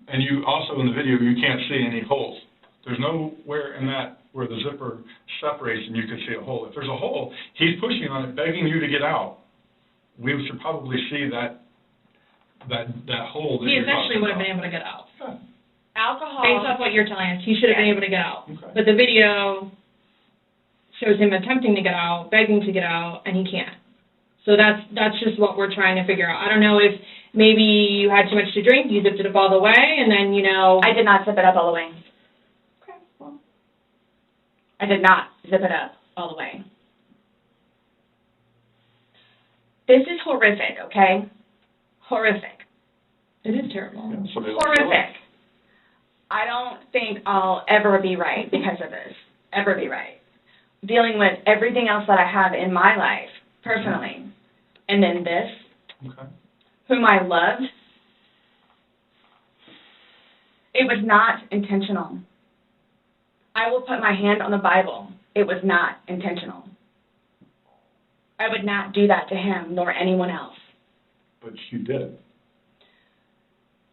And you also, in the video, you can't see any holes. There's nowhere in that where the zipper separates and you can see a hole. If there's a hole, he's pushing on it, begging you to get out. We should probably see that hole that He you're eventually talking would have about. been able to get out. Yeah. Alcohol. Based off what you're telling us, he should have been Yes. able to get out. Okay. But the video shows him attempting to get out, begging to get out, and he can't. So that's just what we're trying to figure out. I don't know if maybe you had too much to drink, you zipped it up all the way, and then, I did not zip it up all the way. Okay, well. I did not zip it up all the way. This is horrific, okay? Horrific. It is terrible. Yeah, so they lost their life. Horrific. I don't think I'll ever be right because of this. Ever be right. Dealing with everything else that I have in my life, personally. And then this, Okay. whom I loved, it was not intentional. I will put my hand on the Bible. It was not intentional. I would not do that to him nor anyone else. But you did.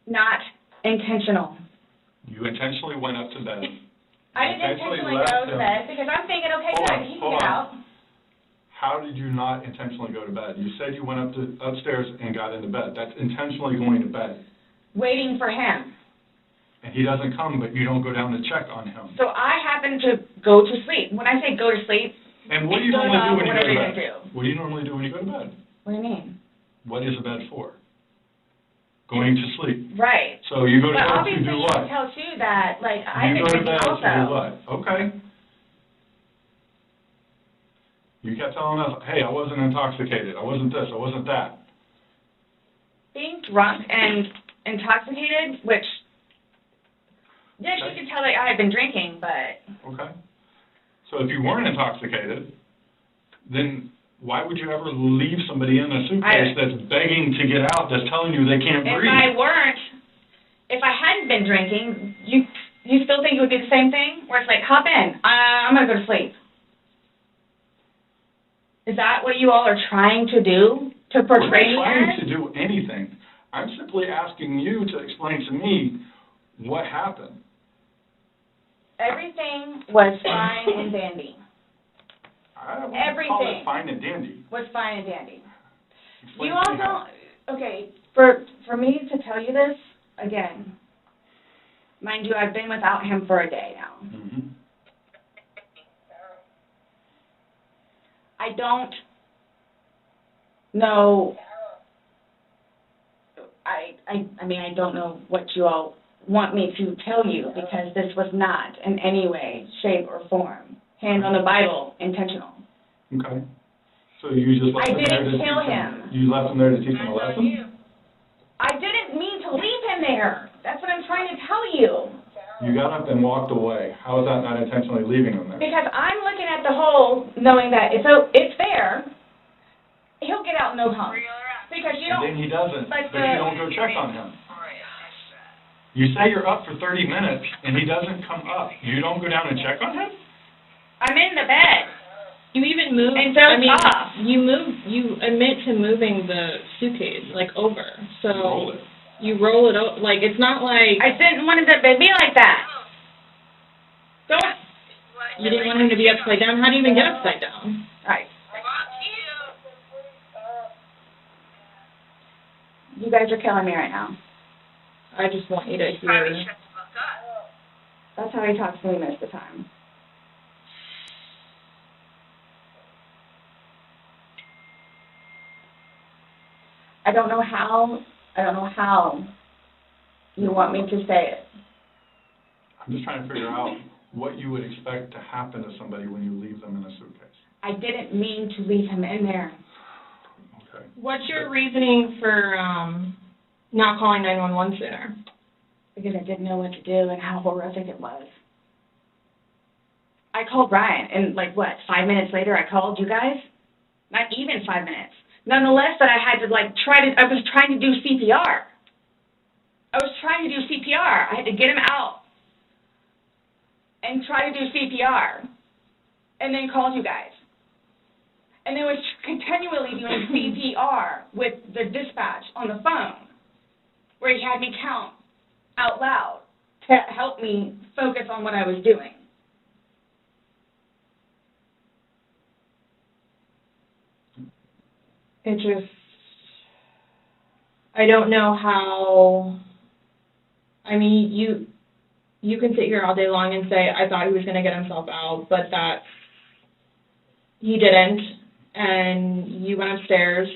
Not intentional. You intentionally went up to bed. I didn't intentionally go to bed because I'm thinking, okay, good, he can get out. How did you not intentionally go to bed? You said you went upstairs and got into bed. That's intentionally going to bed. Waiting for him. And he doesn't come, but you don't go down to check on him. So I happen to go to sleep. When I say go to sleep, And what do you Go to normally do bed, when you go whatever to you're bed? gonna do. What do you normally do when you go to bed? what do you mean? What is a bed for? Going to sleep. Right. So you go to But bed to obviously do you what? can tell too that, like, I've You been go to drinking bed to also. do what? Okay. You kept telling us, hey, I wasn't intoxicated, I wasn't this, I wasn't that. Being drunk and intoxicated, which, yes, Okay. you could tell that I had been drinking, but Okay. So if you weren't intoxicated, then why would you ever leave somebody in a suitcase that's begging to get out, that's telling you they can't breathe? if I hadn't been drinking, you still think it would be the same thing? Where it's like, hop in, I'm going to go to sleep. Is that what you all are trying to do? To portray me We're not trying as? to do anything. I'm simply asking you to explain to me what happened. Everything was fine and dandy. I don't call Everything it fine and dandy. was fine and dandy. Explain You to all me how. don't, okay, for me to tell you this, again, mind you, I've been without him for a day now. Mhm. I don't know, I mean, I don't know what you all want me to tell you, because this was not in any way, shape, or form, hand on the Bible, intentional. Okay. So you just left I him there to didn't kill teach him. You left him there to teach him a That's on lesson? you. I didn't mean to leave him there. That's what I'm trying to tell you. You got up and walked away. How is that not intentionally leaving him there? Because I'm looking at the hole, knowing that it's there, he'll get out and no home. Because you And then don't, he doesn't, but but you don't go check on him. You say you're up for 30 minutes, and he doesn't come up. You don't go down and check on him? I'm in the bed. You even move, And dozed off. you admit to moving the suitcase, like, over, so. Roll it. You roll it over, like, it's not like. I didn't want it to be like that. Don't. You didn't want him to be upside down? How do you even get upside down? Right. You guys are killing me right now. I just want you to hear. That's how he talks to me most of the time. I don't know how you want me to say it. I'm just trying to figure out what you would expect to happen to somebody when you leave them in a suitcase. I didn't mean to leave him in there. Okay. What's your reasoning for, not calling 911 sooner? Because I didn't know what to do and how horrific it was. I called Ryan, and 5 minutes later I called you guys? Not even 5 minutes. Nonetheless, that I had to, I was trying to do CPR. I had to get him out and try to do CPR, and then called you guys. And then was continually doing CPR with the dispatch on the phone, where he had me count out loud to help me focus on what I was doing. It just, I don't know how, I mean, you can sit here all day long and say, I thought he was going to get himself out, but that, he didn't, and you went upstairs,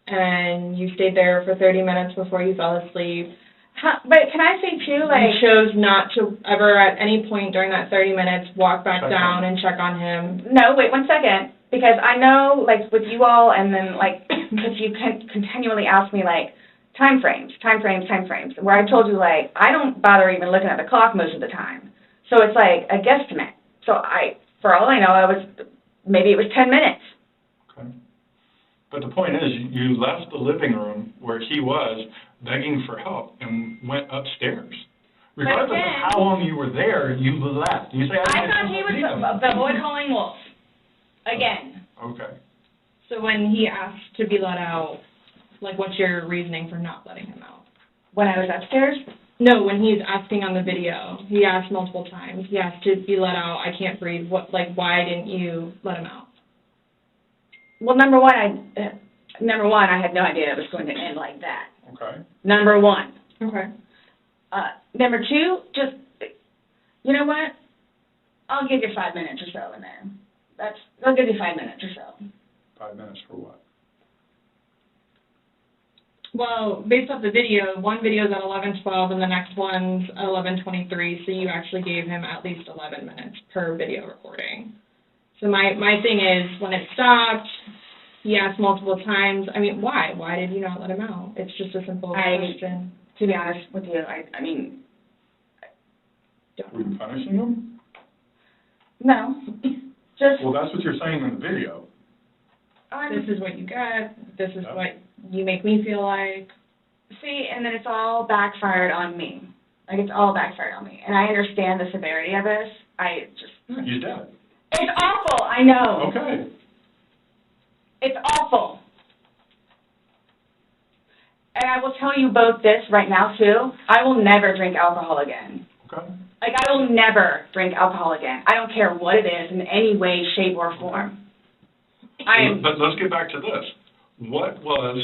and you stayed there for 30 minutes before you fell asleep. But can I say, too, You chose not to ever at any point during that 30 minutes walk back down and check on him. No, wait 1 second. Because I know, with you all, and then, because you continually ask me, time frames, where I told you, I don't bother even looking at the clock most of the time. So it's a guesstimate. So for all I know, maybe it was 10 minutes. Okay. But the point is, you left the living room where he was begging for help and went upstairs. Regardless of how long you were there, you left. You say, I thought he was the boy calling wolf. Again. Okay. So when he asked to be let out, what's your reasoning for not letting him out? When I was upstairs? No, when he's asking on the video. He asked multiple times. He asked to be let out. I can't breathe. Why didn't you let him out? Well, number one, I had no idea it was going to end like that. Okay. Number one. Okay. Number two, just, you know what? I'll give you 5 minutes or so in there. I'll give you 5 minutes or so. 5 minutes for what? Well, based off the video, one video is at 11:12 and the next one's at 11:23, so you actually gave him at least 11 minutes per video recording. So my thing is, when it stopped, he asked multiple times, I mean, why? Why did you not let him out? It's just a simple question. To be honest with you, I mean... Were you punishing him? No. Just... Well, that's what you're saying in the video. This is what you get. This is what you make me feel like. See, and then it's all backfired on me. It's all backfired on me. And I understand the severity of this. You did. It's awful, I know. Okay. It's awful. And I will tell you both this right now, too. I will never drink alcohol again. Okay. I will never drink alcohol again. I don't care what it is in any way, shape, or form. But let's get back to this. What was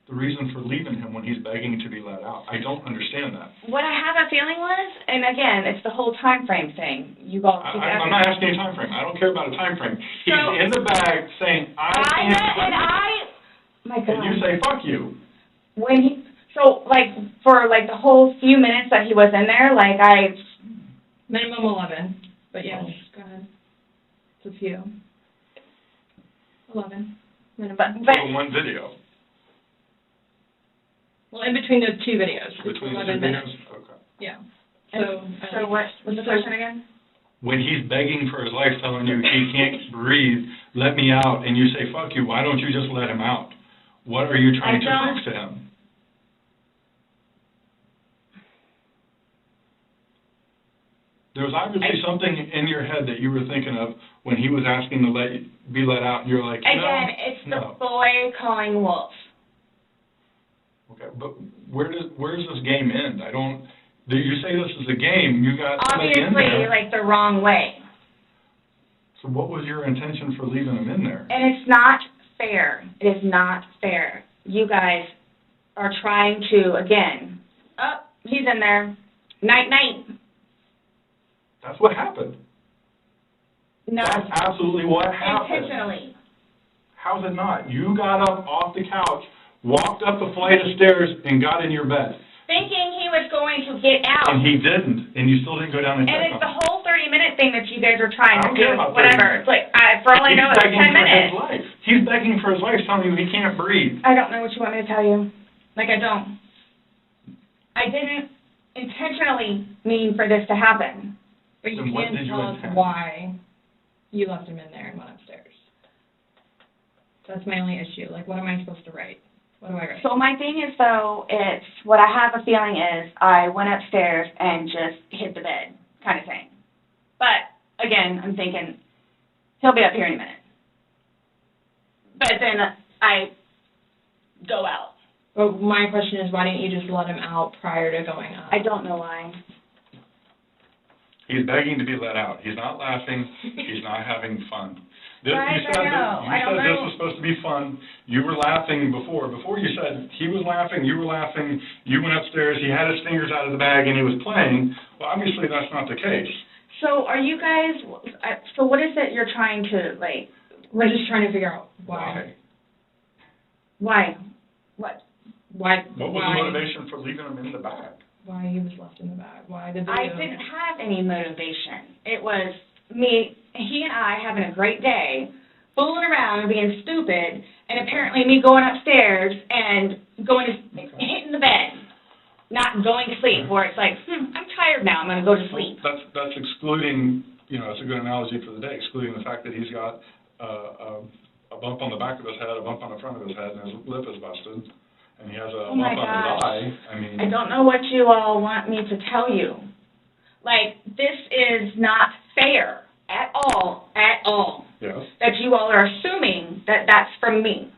the reason for leaving him when he's begging to be let out? I don't understand that. What I have a feeling was, and again, it's the whole time frame thing. You all keep asking. I'm not asking a time frame. I don't care about a time frame. He's in the bag saying, my God. And you say, fuck you. For the whole few minutes that he was in there, Minimum 11, but yes, go ahead. It's a few. 11, minimum. But one video. Well, in between those two videos. Between the 11 two minutes. videos? Okay. Yeah. So what was the question again? when he's begging for his life, telling you he can't breathe, let me out, and you say, fuck you, why don't you just let him out? What are you trying to prove to him? There was obviously something in your head that you were thinking of when he was asking to be let out, and you're like, no. Again, it's the boy calling wolf. Okay, but where does this game end? You say this is a game, you got somebody in there. Obviously, like, the wrong way. So what was your intention for leaving him in there? And it's not fair. It is not fair. You guys are trying to, again, oh, he's in there. Night, night. That's what happened. No. That's absolutely what happened. Intentionally. How's it not? You got up off the couch, walked up a flight of stairs, and got in your bed. Thinking he was going to get out. And he didn't, and you still didn't go down and check And it's on the whole 30-minute thing that you guys are trying to do. about Whatever. It's like, for all I know, it's 10 minutes. He's begging for his life, telling you he can't breathe. I don't know what you want me to tell you. Like, I don't. I didn't intentionally mean for this to happen. But you Then what can't did you tell us intend? why you left him in there and went upstairs. That's my only issue. Like, what am I supposed to write? What do I write? So my thing is, though, it's, what I have a feeling is, I went upstairs and just hit the bed, kind of thing. But, again, I'm thinking, he'll be up here in a minute. But then I go out. But my question is, why didn't you just let him out prior to going up? I don't know why. He's begging to be let out. He's not laughing. He's not having fun. Guys, I know. I don't know. This was supposed to be fun. You were laughing before. Before you said he was laughing, you were laughing, you went upstairs, he had his fingers out of the bag, and he was playing. Well, obviously that's not the case. So are you guys, so what is it you're trying to, like... We're just trying to figure out why. Why? What? Why? What was the motivation for leaving him in the bag? Why he was left in the bag? Why the video? I didn't have any motivation. It was me, he and I having a great day, fooling around and being stupid, and apparently me going upstairs and hitting the bed, not going to sleep, where it's like, I'm tired now, I'm going to go to sleep. That's excluding, it's a good analogy for the day, excluding the fact that he's got a bump on the back of his head, a bump on the front of his head, and his lip is busted, and he has a bump on his eye. I don't know what you all want me to tell you. Like, this is not fair at all. Yes. That you all are assuming that that's from me.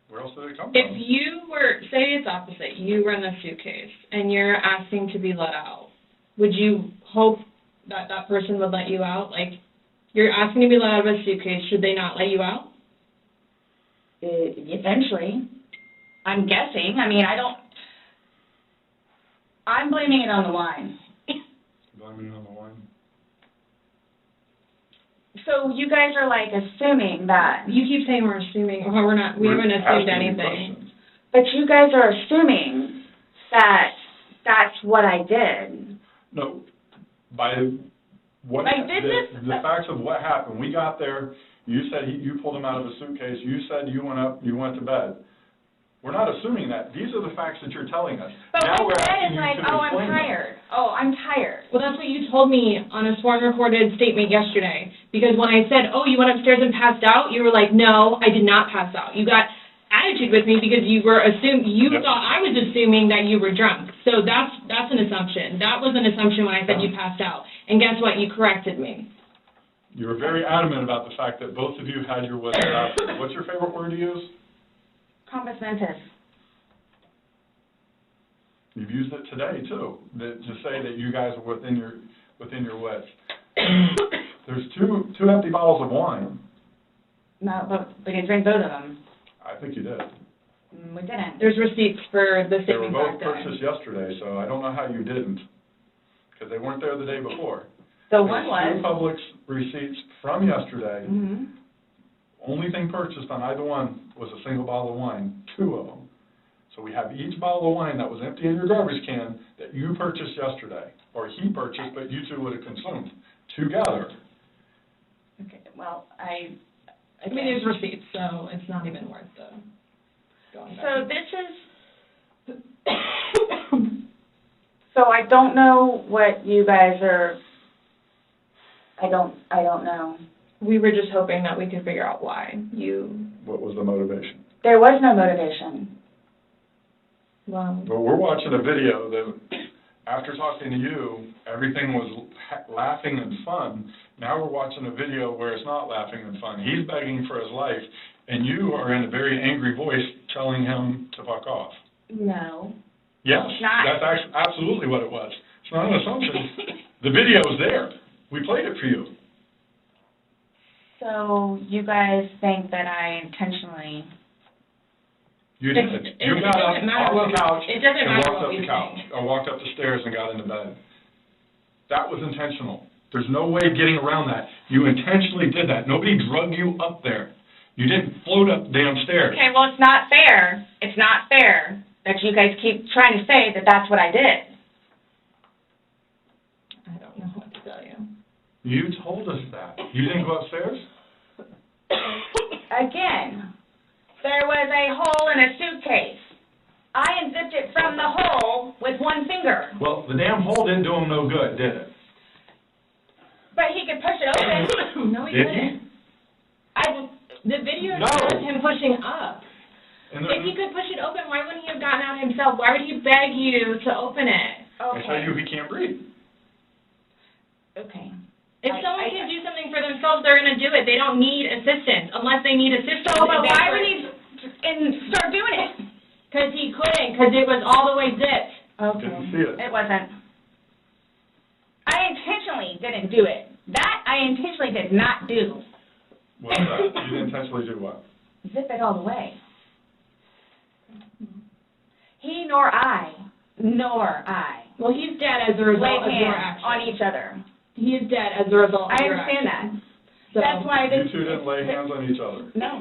Where else did it come from? If you were, say it's opposite, you run the suitcase, and you're asking to be let out, would you hope that that person would let you out? Like, you're asking to be let out of a suitcase, should they not let you out? Eventually. I'm guessing. I mean, I'm blaming it on the wine. Blaming it on the wine? So you guys are, like, assuming that... You keep saying we're assuming, well, we haven't assumed anything. But you guys are assuming that that's what I did. No, by what, Like, the facts of what happened. We got there, you said you pulled him out of the suitcase, you said you went up, you went to bed. We're not assuming that. These are the facts that you're telling us. But now what we're I said asking is like, you to explain tired. Oh, I'm tired. Well, that's what you told me on a sworn recorded statement yesterday. Because when I said, oh, you went upstairs and passed out, you were like, no, I did not pass out. You got attitude with me because you were thought I was assuming that you were drunk. So that's an assumption. That was an assumption when I said you passed out. And guess what? You corrected me. You were very adamant about the fact that both of you had your wits about you. What's your favorite word to use? Compass mentis. You've used it today, too, to say that you guys are within your wits. There's two empty bottles of wine. No, but we didn't drink both of them. I think you did. We didn't. There's receipts for the They were statement both back then. purchased yesterday, so I don't know how you didn't, because they weren't there the day before. So one There's was. two Publix receipts from yesterday. Mm-hmm. Only thing purchased on either one was a single bottle of wine, two of them. So we have each bottle of wine that was empty in your garbage can that you purchased yesterday, or he purchased, but you two would have consumed together. Okay, well, I mean, there's receipts, so it's not even worth the going back. So this is, so I don't know what you guys are I don't know. We were just hoping that we could figure out why you, What was the motivation? There was no motivation. well, But we're watching a video that, after talking to you, everything was laughing and fun. Now we're watching a video where it's not laughing and fun. He's begging for his life, and you are in a very angry voice telling him to fuck off. No. Yes, It's not. that's actually absolutely what it was. It's not an assumption. The video's there. We played it for you. So you guys think that I intentionally... You did. You got up doesn't matter off the couch it doesn't and matter walked what up we the couch, think. or walked up the stairs and got into bed. That was intentional. There's no way getting around that. You intentionally did that. Nobody drug you up there. You didn't float up the damn stairs. Okay, well, it's not fair. It's not fair that you guys keep trying to say that that's what I did. I don't know what to tell you. You told us that. You didn't go upstairs? Again, there was a hole in a suitcase. I unzipped it from the hole with one finger. Well, the damn hole didn't do him no good, did it? But he could push it open. No, he Did couldn't. The video No. shows him pushing up. And If he could push it open, why wouldn't he have gotten out himself? Why would he beg you to open it? they tell you he can't breathe. Okay. If someone can do something for themselves, they're going to do it. They don't need assistance, unless they need assistance. So, but why would he start doing it? Because he couldn't, because it was all the way zipped. Okay. Didn't see it. It wasn't. I intentionally didn't do it. That I intentionally did not do. What's that? You didn't intentionally do what? Zip it all the way. He nor I. Well, he's dead as a result Lay of your hands action. on each other. He is dead as a result of I your understand action. that. That's why You this... two didn't lay hands on each other. No.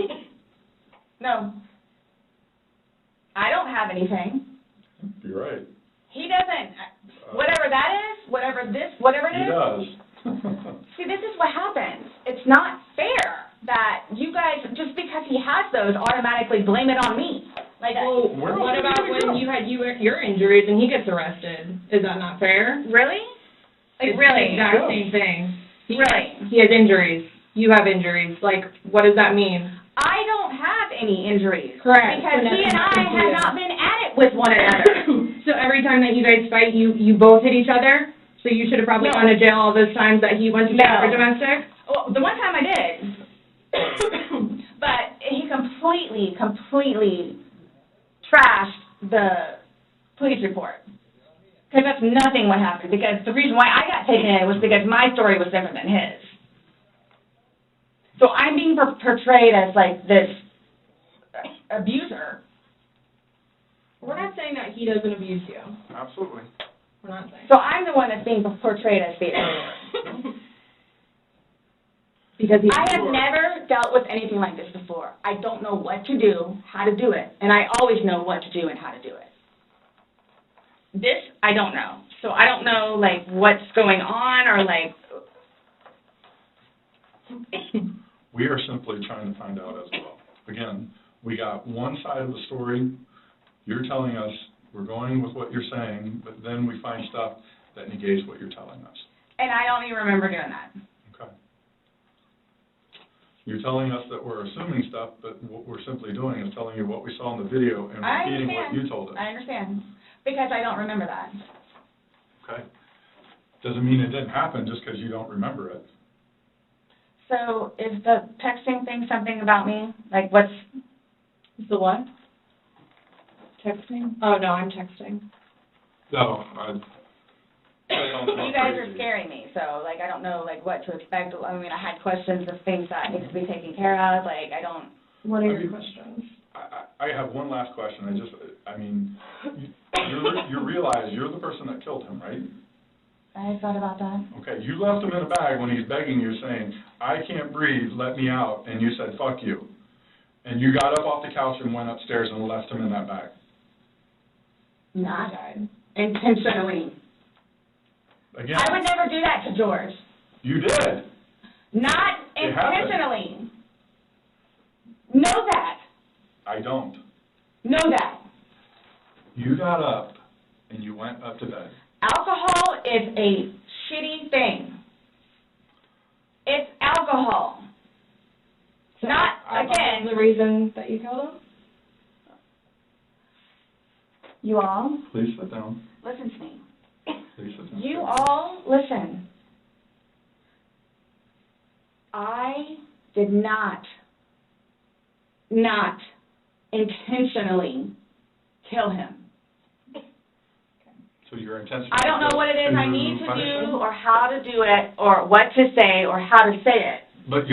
No. I don't have anything. You're right. He doesn't. Whatever that is, whatever it He is. does. See, this is what happens. It's not fair that you guys, just because he has those, automatically blame it on me. Like, Well, Where what else about did he when go? you had your injuries and he gets arrested? Is that not fair? really? Like, It's really? the exact same thing. Really? He has injuries. You have injuries. Like, what does that mean? I don't have any injuries. Correct. Because he and I Whenever- have not been at it with one another. So every time that you guys fight, you both hit each other? So you should have probably No. gone to jail all those times that he went to jail No. for domestic? Well, the one time I did. But he completely trashed the police report. Because that's nothing what happened. Because the reason why I got taken in was because my story was different than his. So I'm being portrayed as like this abuser. We're not saying that he doesn't abuse you. Absolutely. We're not saying. So I'm the one that's being portrayed as the abuser. Because he's I have never dealt with anything like this before. I don't know what to do, how to do it, and I always know what to do and how to do it. This, I don't know. So I don't know, like, what's going on or, like... We are simply trying to find out as well. Again, we got one side of the story. You're telling us, we're going with what you're saying, but then we find stuff that negates what you're telling us. And I don't even remember doing that. Okay. You're telling us that we're assuming stuff, but what we're simply doing is telling you what we saw in the video and I repeating what understand. you told us. I understand. Because I don't remember that. Okay? Doesn't mean it didn't happen just because you don't remember it. So is the texting thing something about me? Like, what's... The what? Texting? Oh, no, I'm texting. No, I don't know. You guys are scaring me, so, like, I don't know, like, what to expect. I mean, I had questions of things that need to be taken care of. Like, I don't... What are your questions? I have one last question. You realize you're the person that killed him, right? I thought about that. Okay, you left him in a bag when he's begging you, saying, I can't breathe, let me out, and you said, fuck you. And you got up off the couch and went upstairs and left him in that bag. Not intentionally. Again, I would never do that to George. you did. Not It happened. intentionally. Know that. I don't. Know that. You got up and you went up to bed. Alcohol is a shitty thing. alcohol. So Not, alcohol again, is the reason that you killed him? you all, Please sit down. listen to me. Please sit down. You all, listen. I did not intentionally kill him. So your intention. I don't know what it is I need to punish him? do, or how to do it, or what to say, or how to say it. But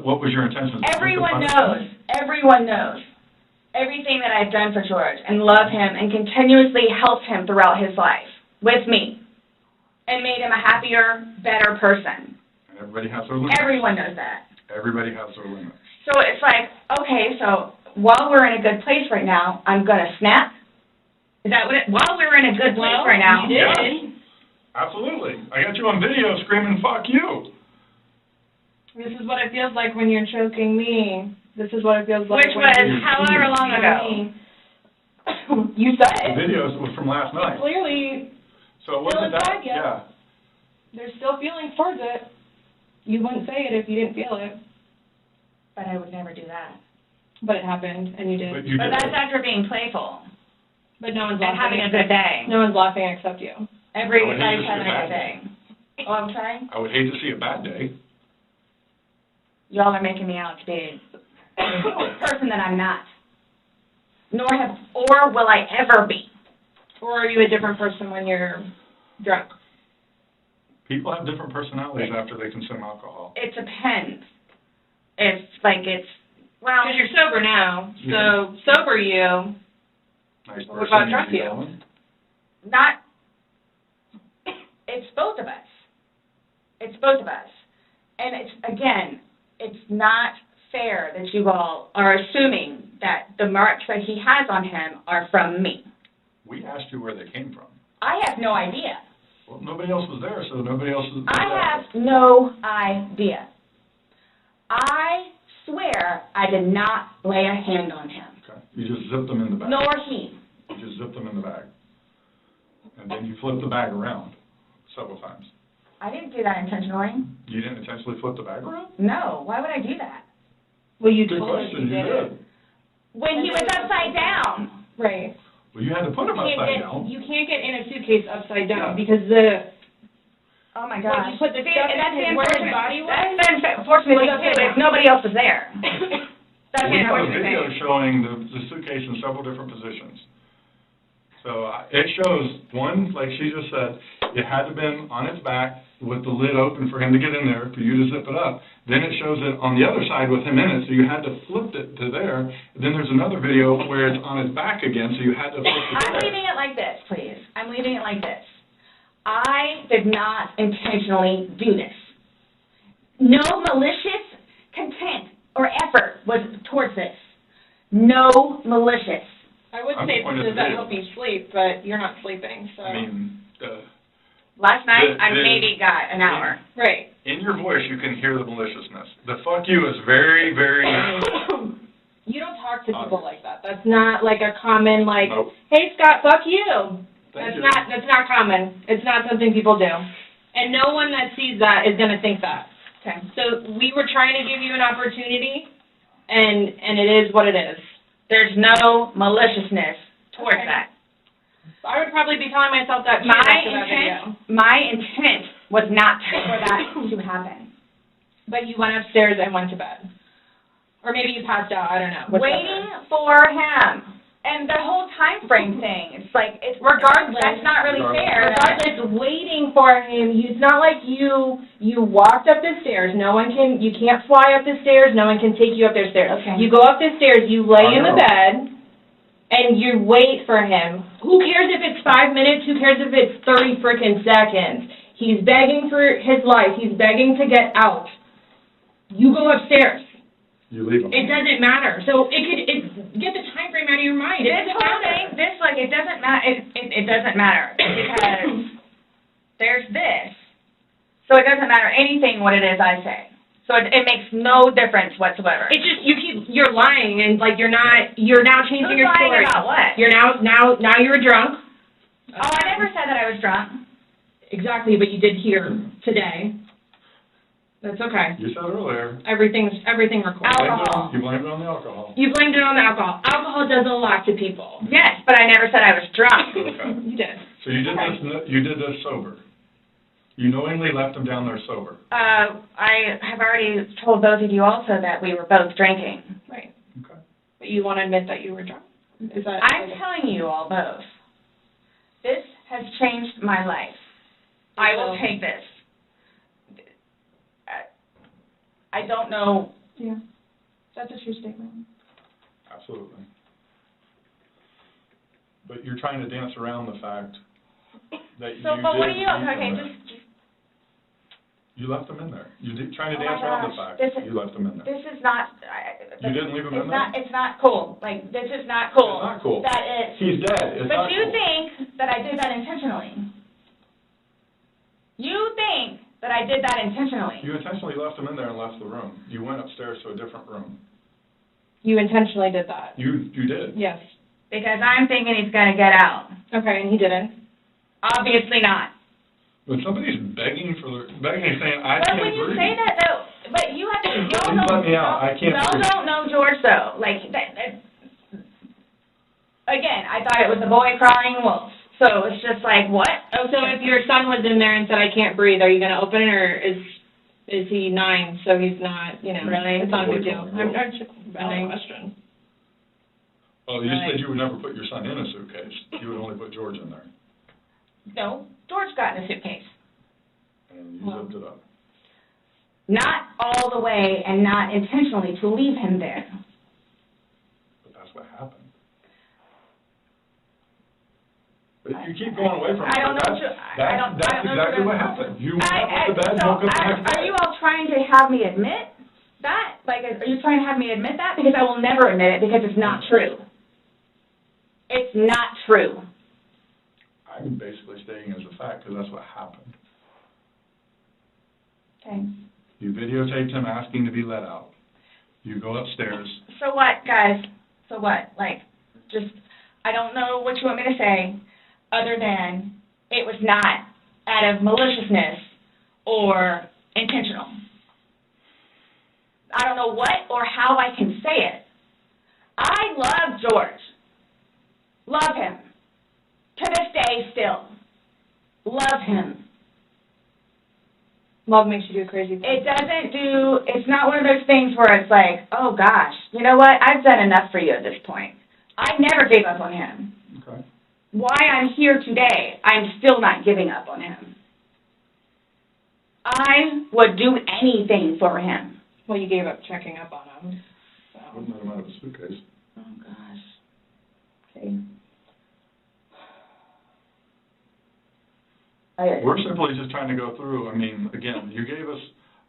what was your intention? Everyone knows, everything that I've done for George, and love him, and continuously helped him throughout his life, with me, and made him a happier, better person. And everybody has their limits. Everyone knows that. Everybody has their limits. So it's like, okay, so while we're in a good place right now, I'm gonna snap? Is that what while we're in a good place right now? You did. Yeah. Absolutely. I got you on video screaming, "Fuck you." This is what it feels like when you're choking me. This is what it feels like. Which was however long ago. You said The it. video was from last night. Clearly, So it wasn't Still that, inside you. yeah. there's still feelings towards it. You wouldn't say it if you didn't feel it, But I would never do that. but it happened, and you did. But you But did. that's after being playful But no one's and laughing. having a good day. No one's laughing except you. Everybody's I would hate to see having a a bad good day. Oh, I'm sorry? I would hate to see a bad day. Y'all are making me out to be a person that I'm not. Nor will I ever be. Or are you a different person when you're drunk? People have different personalities after they consume alcohol. It depends. Well, Because you're sober now, so sober you. Nice What person. about drunk easy you? going. not, it's both of us. It's both of us. And it's not fair that you all are assuming that the marks that he has on him are from me. We asked you where they came from. I have no idea. Well, nobody else was there, so nobody else was I have no idea. I swear I did not lay a hand on him, Okay. You just zipped them in the bag. nor he. You just zipped them in the bag. And then you flipped the bag around several times. I didn't do that intentionally. You didn't intentionally flip the bag around? No, why would I do that? Well, you Good told us question, you you did. did. When he was upside down. Right. Well, you had to put them upside down. You can't get in a suitcase upside down Yeah. because the Oh my When gosh. you put the See, stuff and in that's the where his unfortunate- body was? That's the unfortunate thing too, is nobody else was there. That's the We have a unfortunate video thing. showing the suitcase in several different positions. So it shows, one, like she just said, it had to been on its back with the lid open for him to get in there, for you to zip it up. Then it shows it on the other side with him in it, so you had to flip it to there. Then there's another video where it's on his back again, so you had to flip it to I'm there. leaving it like this, please. I'm leaving it like this. I did not intentionally do this. No malicious content or effort was towards this. No malicious. I would I'm say, pointing does at the that video. help you sleep, but you're not sleeping, so. I mean, Last night, I The- maybe got an hour. Right. in your voice, you can hear the maliciousness. The fuck you is very, very, You don't talk to people like that. That's not like a common, like, Nope. hey, Scott, fuck you. Thank you. That's not common. It's not something people do. And no one that sees that is going to think that. Okay. So we were trying to give you an opportunity, and it is what it is. There's no maliciousness towards Okay. that. I would probably be telling myself that too My after that video. intent was not for that to happen. But you went upstairs and went to bed. Or maybe you passed out, I don't know. Waiting for him. And the whole time frame thing, it's like, Regardless. that's not really fair. Regardless, waiting for him, it's not like you walked up the stairs. You can't fly up the stairs, no one can take you up the stairs. Okay. You go up the stairs, you lay in the know. bed, and you wait for him. Who cares if it's 5 minutes? Who cares if it's 30 frickin' seconds? He's begging for his life. He's begging to get out. You go upstairs. you leave them. It doesn't matter. So get the time frame out of your mind. It This doesn't whole matter. thing, it doesn't matter, it doesn't matter, because there's this. So it doesn't matter anything what it is I say. So it makes no difference whatsoever. It's just you're lying and like you're now changing Who's your lying story. about what? You're now you're drunk. Oh, I never said that I was drunk. Exactly, but you did here today. That's okay. You said earlier. Everything recorded. Alcohol. You blamed it on the alcohol. You blamed it on the alcohol. Alcohol does a lot to people. Yes, but I never said I was drunk. Okay. You did. So you did this sober. You knowingly left him down there sober. I have already told both of you also that we were both drinking. Right. Okay. But you want to admit that you were drunk? Is that? I'm telling you all both. This has changed my life. I will take this. I don't know. Yeah. That's a true statement. Absolutely. But you're trying to dance around the fact that you So, but what are did you, leave him okay, there. just, You left him in there. You're trying to Oh my dance around the gosh, fact this that is- you left him in there. this is not, You didn't leave him in there? it's not cool. Like, this is not cool. It's not cool. That it's, He's dead. It's but not you cool. think that I did that intentionally. You think that I did that intentionally. You intentionally left him in there and left the room. You went upstairs to a different room. You intentionally did that. You did. Yes. Because I'm thinking he's gonna get out. Okay, and he didn't. Obviously not. When somebody's begging, saying, I But can't when you breathe. say that though, but you have to, y'all Please don't, let me out. I can't y'all breathe. don't know George though. Like, again, I thought it was a boy crying wolf. So it's just like, what? Oh, so if your son was in there and said, I can't breathe, are you going to open it, or is he 9, so he's not, you know? Really? It's not a big deal. Really? I'm just valid question. Well, you Right. said you would never put your son in a suitcase. You would only put George in there. No, George got in a suitcase. And you zipped it up. Not all the way and not intentionally to leave him there. But that's what happened. But you keep going away from it. I don't know. That's exactly what happened. You went up to bed, So, woke up the next are day. you all trying to have me admit that? Like, are you trying to have me admit that? Because I will never admit it because it's not true. It's not true. I'm basically stating as a fact because that's what happened. Okay. You videotaped him asking to be let out. You go upstairs. So what, guys? So what? Like, just, I don't know what you want me to say other than it was not out of maliciousness or intentional. I don't know what or how I can say it. I love George. Love him. To this day still. Love him. Love makes you do crazy things. It doesn't do, it's not one of those things where it's like, oh gosh, you know what, I've done enough for you at this point. I never gave up on him. Okay. Why I'm here today, I'm still not giving up on him. I would do anything for him. Well, you gave up checking up on him. So. Wouldn't let him out of a suitcase. Oh gosh. Okay. We're simply just trying to go through, I mean, again, you gave us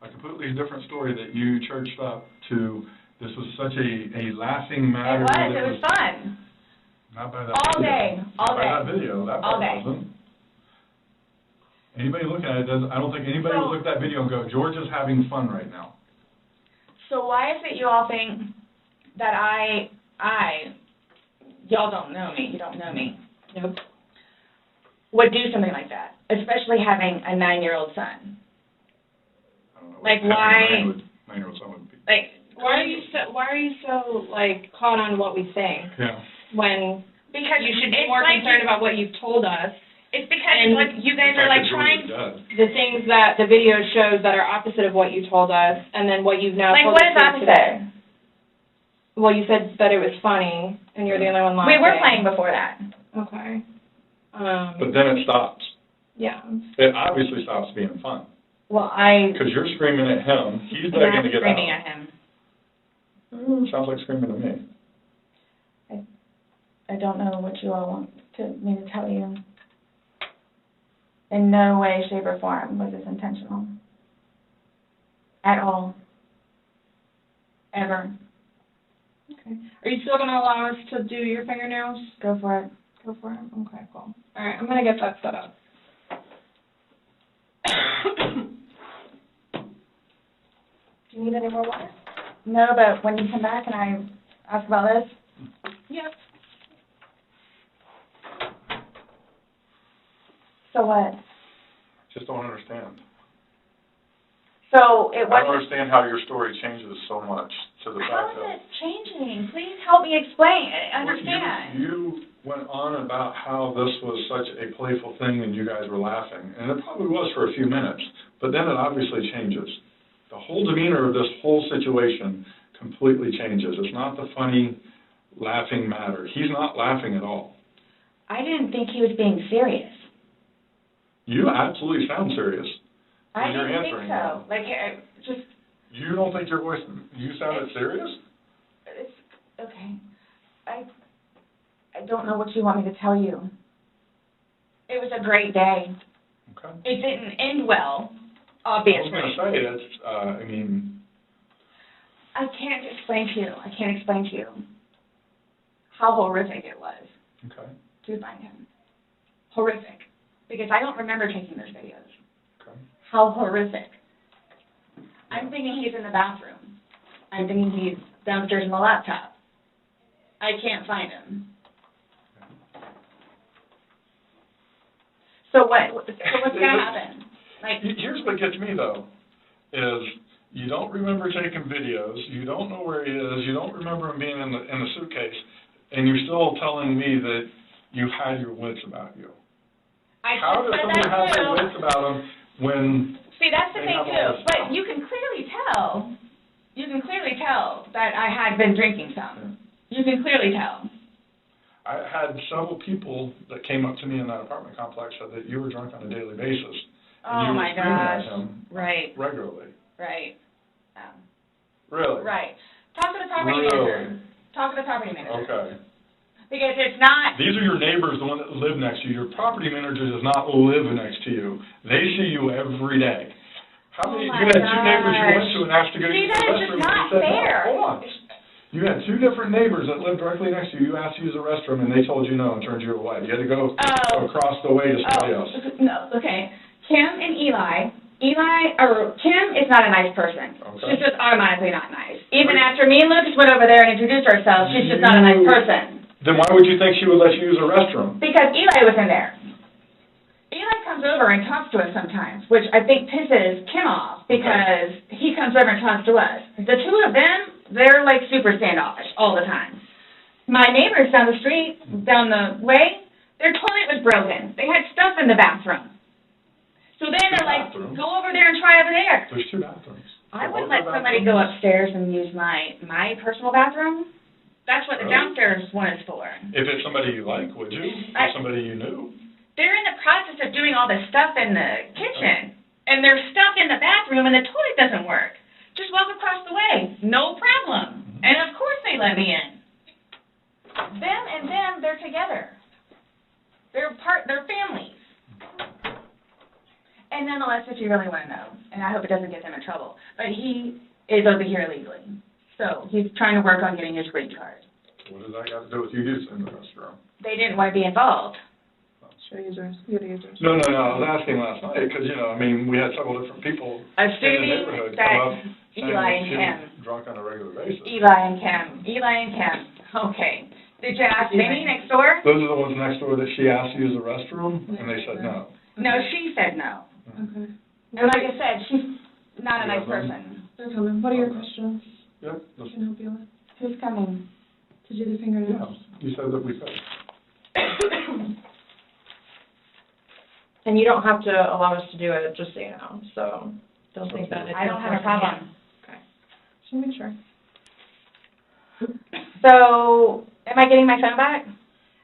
a completely different story that you churched up to, this was such a laughing matter. It was fun. Not by that All video. day, all Not by day. that video, that All part day. wasn't. Anybody looking at it doesn't, I don't think anybody would look at that video and go, George is having fun right now. So why is it you all think that y'all don't know me, you don't know me, Nope. would do something like that, especially having a 9-year-old son? I don't know. Like, Having why- a 9-year-old son would be. Like, Why are you so like caught on what we think Yeah. when because you should be it's more like concerned about what you've told us, It's because and like you guys are like trying. the things that the video shows that are opposite of what you told us, and then what you've now Like, told what us is here opposite? today. Well, you said that it was funny, and you're the only one laughing. We were playing before that. Okay. But then it stops. Yeah. It obviously stops being fun. Well, I Because you're screaming at him, he's am begging to get screaming out. at him. Sounds like screaming to me. I don't know what you all want me to tell you. In no way, shape, or form was this intentional. At all. Ever. Okay. Are you still going to allow us to do your fingernails? Go for it. Go for it? Okay, cool. All right, I'm going to get that set up. Do you need any more water? No, but when you come back and I ask about this, Yep. so what? Just don't understand. So it I don't wasn't, understand how your story changes so much to the how fact is that. it changing? Please help me explain, Well, understand. You went on about how this was such a playful thing and you guys were laughing, and it probably was for a few minutes, but then it obviously changes. The whole demeanor of this whole situation completely changes. It's not the funny, laughing matter. He's not laughing at all. I didn't think he was being serious. You absolutely sound serious. I You're didn't think answering so. that. Like, just, You don't think your voice, you sounded serious? it's, okay. I don't know what you want me to tell you. It was a great day. Okay. It didn't end well, I obviously. was going to say, that's, I mean, I can't explain to you. I can't explain to you how horrific it was okay, to find him. Horrific. Because I don't remember taking those videos. okay. How horrific. I'm thinking he's in the bathroom. I'm thinking he's downstairs in the laptop. I can't find him. So what's going to happen? Like, Here's what gets me, though, is you don't remember taking videos, you don't know where he is, you don't remember him being in the suitcase, and you're still telling me that you had your wits about you. How does somebody have their wits about them when see, that's the they thing have all too. this stuff? But you can clearly tell that I had been drinking some. You can clearly tell. I had several people that came up to me in that apartment complex said that you were drunk on a daily basis. And you Oh were my screaming at gosh. him Right, regularly. right. Really? Right. Talk to the property manager. Talk to the property manager. Okay. Because it's not, These are your neighbors, the one that live next to you. Your property manager does not live next to you. They see you every day. How many, Oh you had two neighbors you went gosh. to and asked to go See, use the that is restroom. just and not they said, fair. No, hold on. You had two different neighbors that lived directly next to you. You asked to use the restroom and they told you no and turned you away. You had to go across the way to somebody else. no, okay. Kim and Kim is not a nice person. Okay. She's just automatically not nice. Even after me and Lucas went over there and introduced ourselves, she's just not a nice person. Then why would you think she would let you use the restroom? Because Eli was in there. Eli comes over and talks to us sometimes, which I think pisses Kim off because he comes over and talks to us. The two of them, they're like super standoffish all the time. My neighbors down the street, down the way, their toilet was broken. They had stuff in the bathroom. So then they're like, go over there and try over there. There's two bathrooms. I So wouldn't both let are somebody bathrooms? go upstairs and use my personal bathroom. That's what the Really? downstairs one is for. If it's somebody you like, would you? Or somebody you knew? They're in the process of doing all this stuff in the kitchen, and there's stuff in the bathroom, and the toilet doesn't work. Just walk across the way, no problem. And of course they let me in. Them and them, they're together. They're families. And nonetheless, if you really want to know, and I hope it doesn't get them in trouble, but he is over here illegally. So he's trying to work on getting his green card. What does that got to do with you using the restroom? They didn't want to be involved. Should I use yours? You gotta use yours. No, I was asking last night, because, I mean, we had several different people in the Assuming neighborhood that come up saying Eli that and she Kim. was drunk on a regular basis. Eli and Kim. Okay. Did you ask Vinny next door? Those are the ones next door that she asked to use the restroom, and they said no. No, she said no. Okay. And like I said, she's not a nice person. They're coming. What are your questions? Yep. I can help you with. Who's coming? To do the fingernails. You said that we could. And you don't have to allow us to do it, just so you know, so don't think that it's. I don't have a problem. Okay. Just want to make sure. So, am I getting my phone back?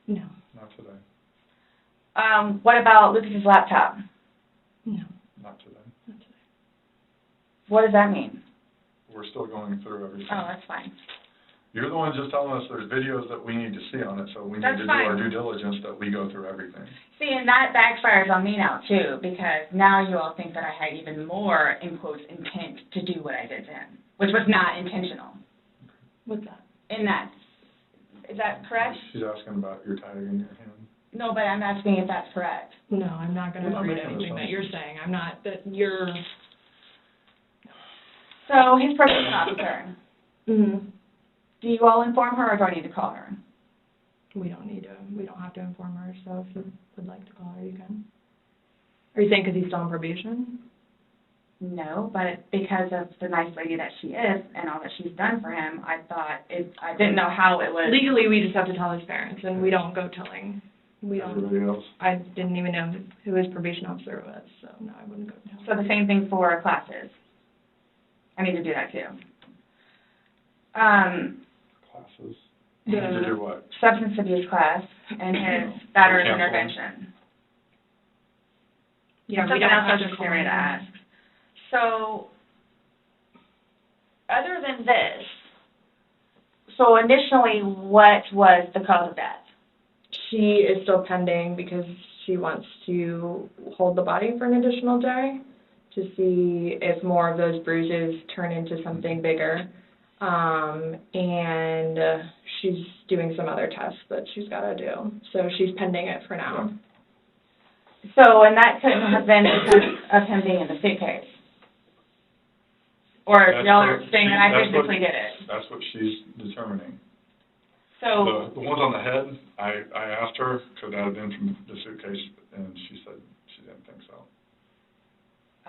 No. Not today. What about Lucas's laptop? No. Not today. Not today. What does that mean? We're still going through everything. Oh, that's fine. You're the one just telling us there's videos that we need to see on it, so we need That's to do fine. our due diligence that we go through everything. See, and that backfires on me now, too, because now you all think that I had even more, in quotes, intent to do what I did to him, which was not intentional. What's that? In that. Is that correct? She's asking about your tag in your hand. No, but I'm asking if that's correct. No, I'm not gonna We're not agree to making anything that you're assumptions. saying. I'm not, that you're. So, his probation officer, Mm-hmm. do you all inform her, or do I need to call her? We don't have to inform her, so if you would like to call her, you can. Are you saying because he's still on probation? No, but because of the nice lady that she is and all that she's done for him, I thought I didn't know how it was. Legally, we just have to tell his parents, and we don't go telling. We don't. Everybody else? I didn't even know who his probation officer was, so no, I wouldn't go tell. So the same thing for classes. I need to do that too. Classes? You need to do what? Substance abuse class and his battery Example. intervention. Yeah, we Something don't else I have was to just call getting ready to him. ask. So, other than this, so initially, what was the cause of death? She is still pending because she wants to hold the body for an additional day to see if more of those bruises turn into something bigger. And she's doing some other tests that she's got to do. So she's pending it for now. So, and that couldn't have been because of him being in the suitcase? Or That's y'all are what saying that I that's what- physically did it? That's what she's determining. So, The ones on the head, I asked her, could that have been from the suitcase, and she said she didn't think so.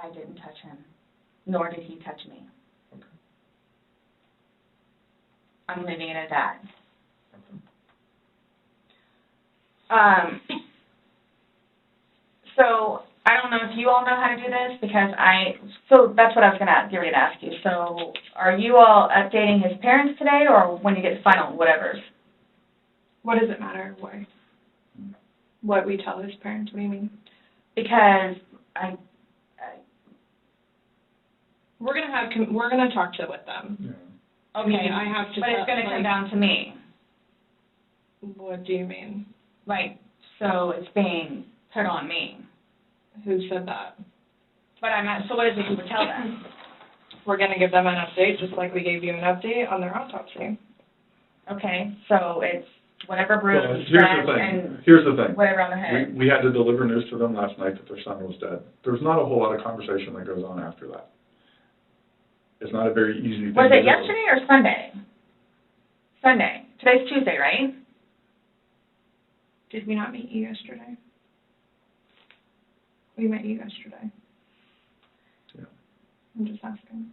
I didn't touch him, nor did he touch me. Okay. I'm leaving it at that. Okay. So, I don't know if you all know how to do this, because so that's what I was gonna get ready to ask you. So, are you all updating his parents today, or when you get the final whatevers? What does it matter? Why? What we tell his parents? What do you mean? Because We're gonna talk with them. Yeah. okay, I have to. but it's gonna come down to me. What do you mean? Like, so it's being put on me. Who said that? But so what is it you would tell them? We're gonna give them an update, just like we gave you an update on their autopsy. Okay, so it's whatever Well, bruise, here's the thing. whatever on the head. We had to deliver news to them last night that their son was dead. There's not a whole lot of conversation that goes on after that. It's not a very easy thing to do. Was it yesterday or Sunday? Sunday. Today's Tuesday, right? Did we not meet you yesterday? We met you yesterday. Yeah. I'm just asking.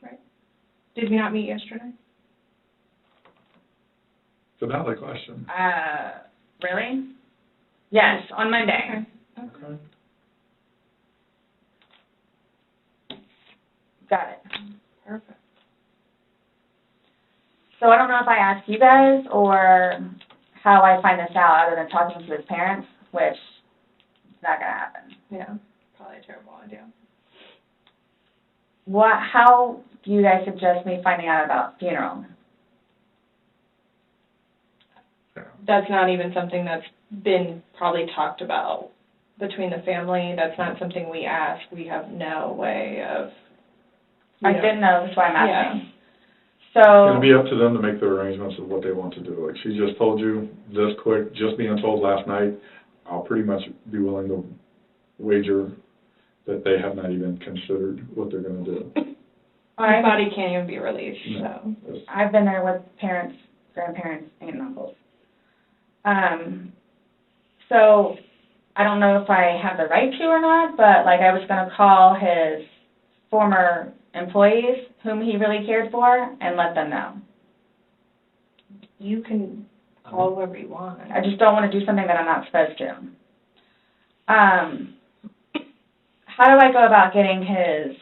Right? Did we not meet yesterday? It's a valid question. Really? Yes, on Monday. Okay. Okay. Got it. Perfect. So I don't know if I asked you guys or how I find this out other than talking to his parents, which is not gonna happen. Yeah, probably a terrible idea. How do you guys suggest me finding out about funeral? Yeah. That's not even something that's been probably talked about between the family. That's not something we ask. We have no way of. I didn't know, that's why I'm asking. It's So, gonna be up to them to make the arrangements of what they want to do. Like, she just told you this quick, just being told last night, I'll pretty much be willing to wager that they have not even considered what they're gonna do. Our body can't even be released, No. so. It's- I've been there with parents, grandparents, and uncles. So, I don't know if I have the right to or not, but like I was gonna call his former employees whom he really cared for and let them know. You can call whoever you want. I just don't wanna do something that I'm not supposed to. How do I go about getting his,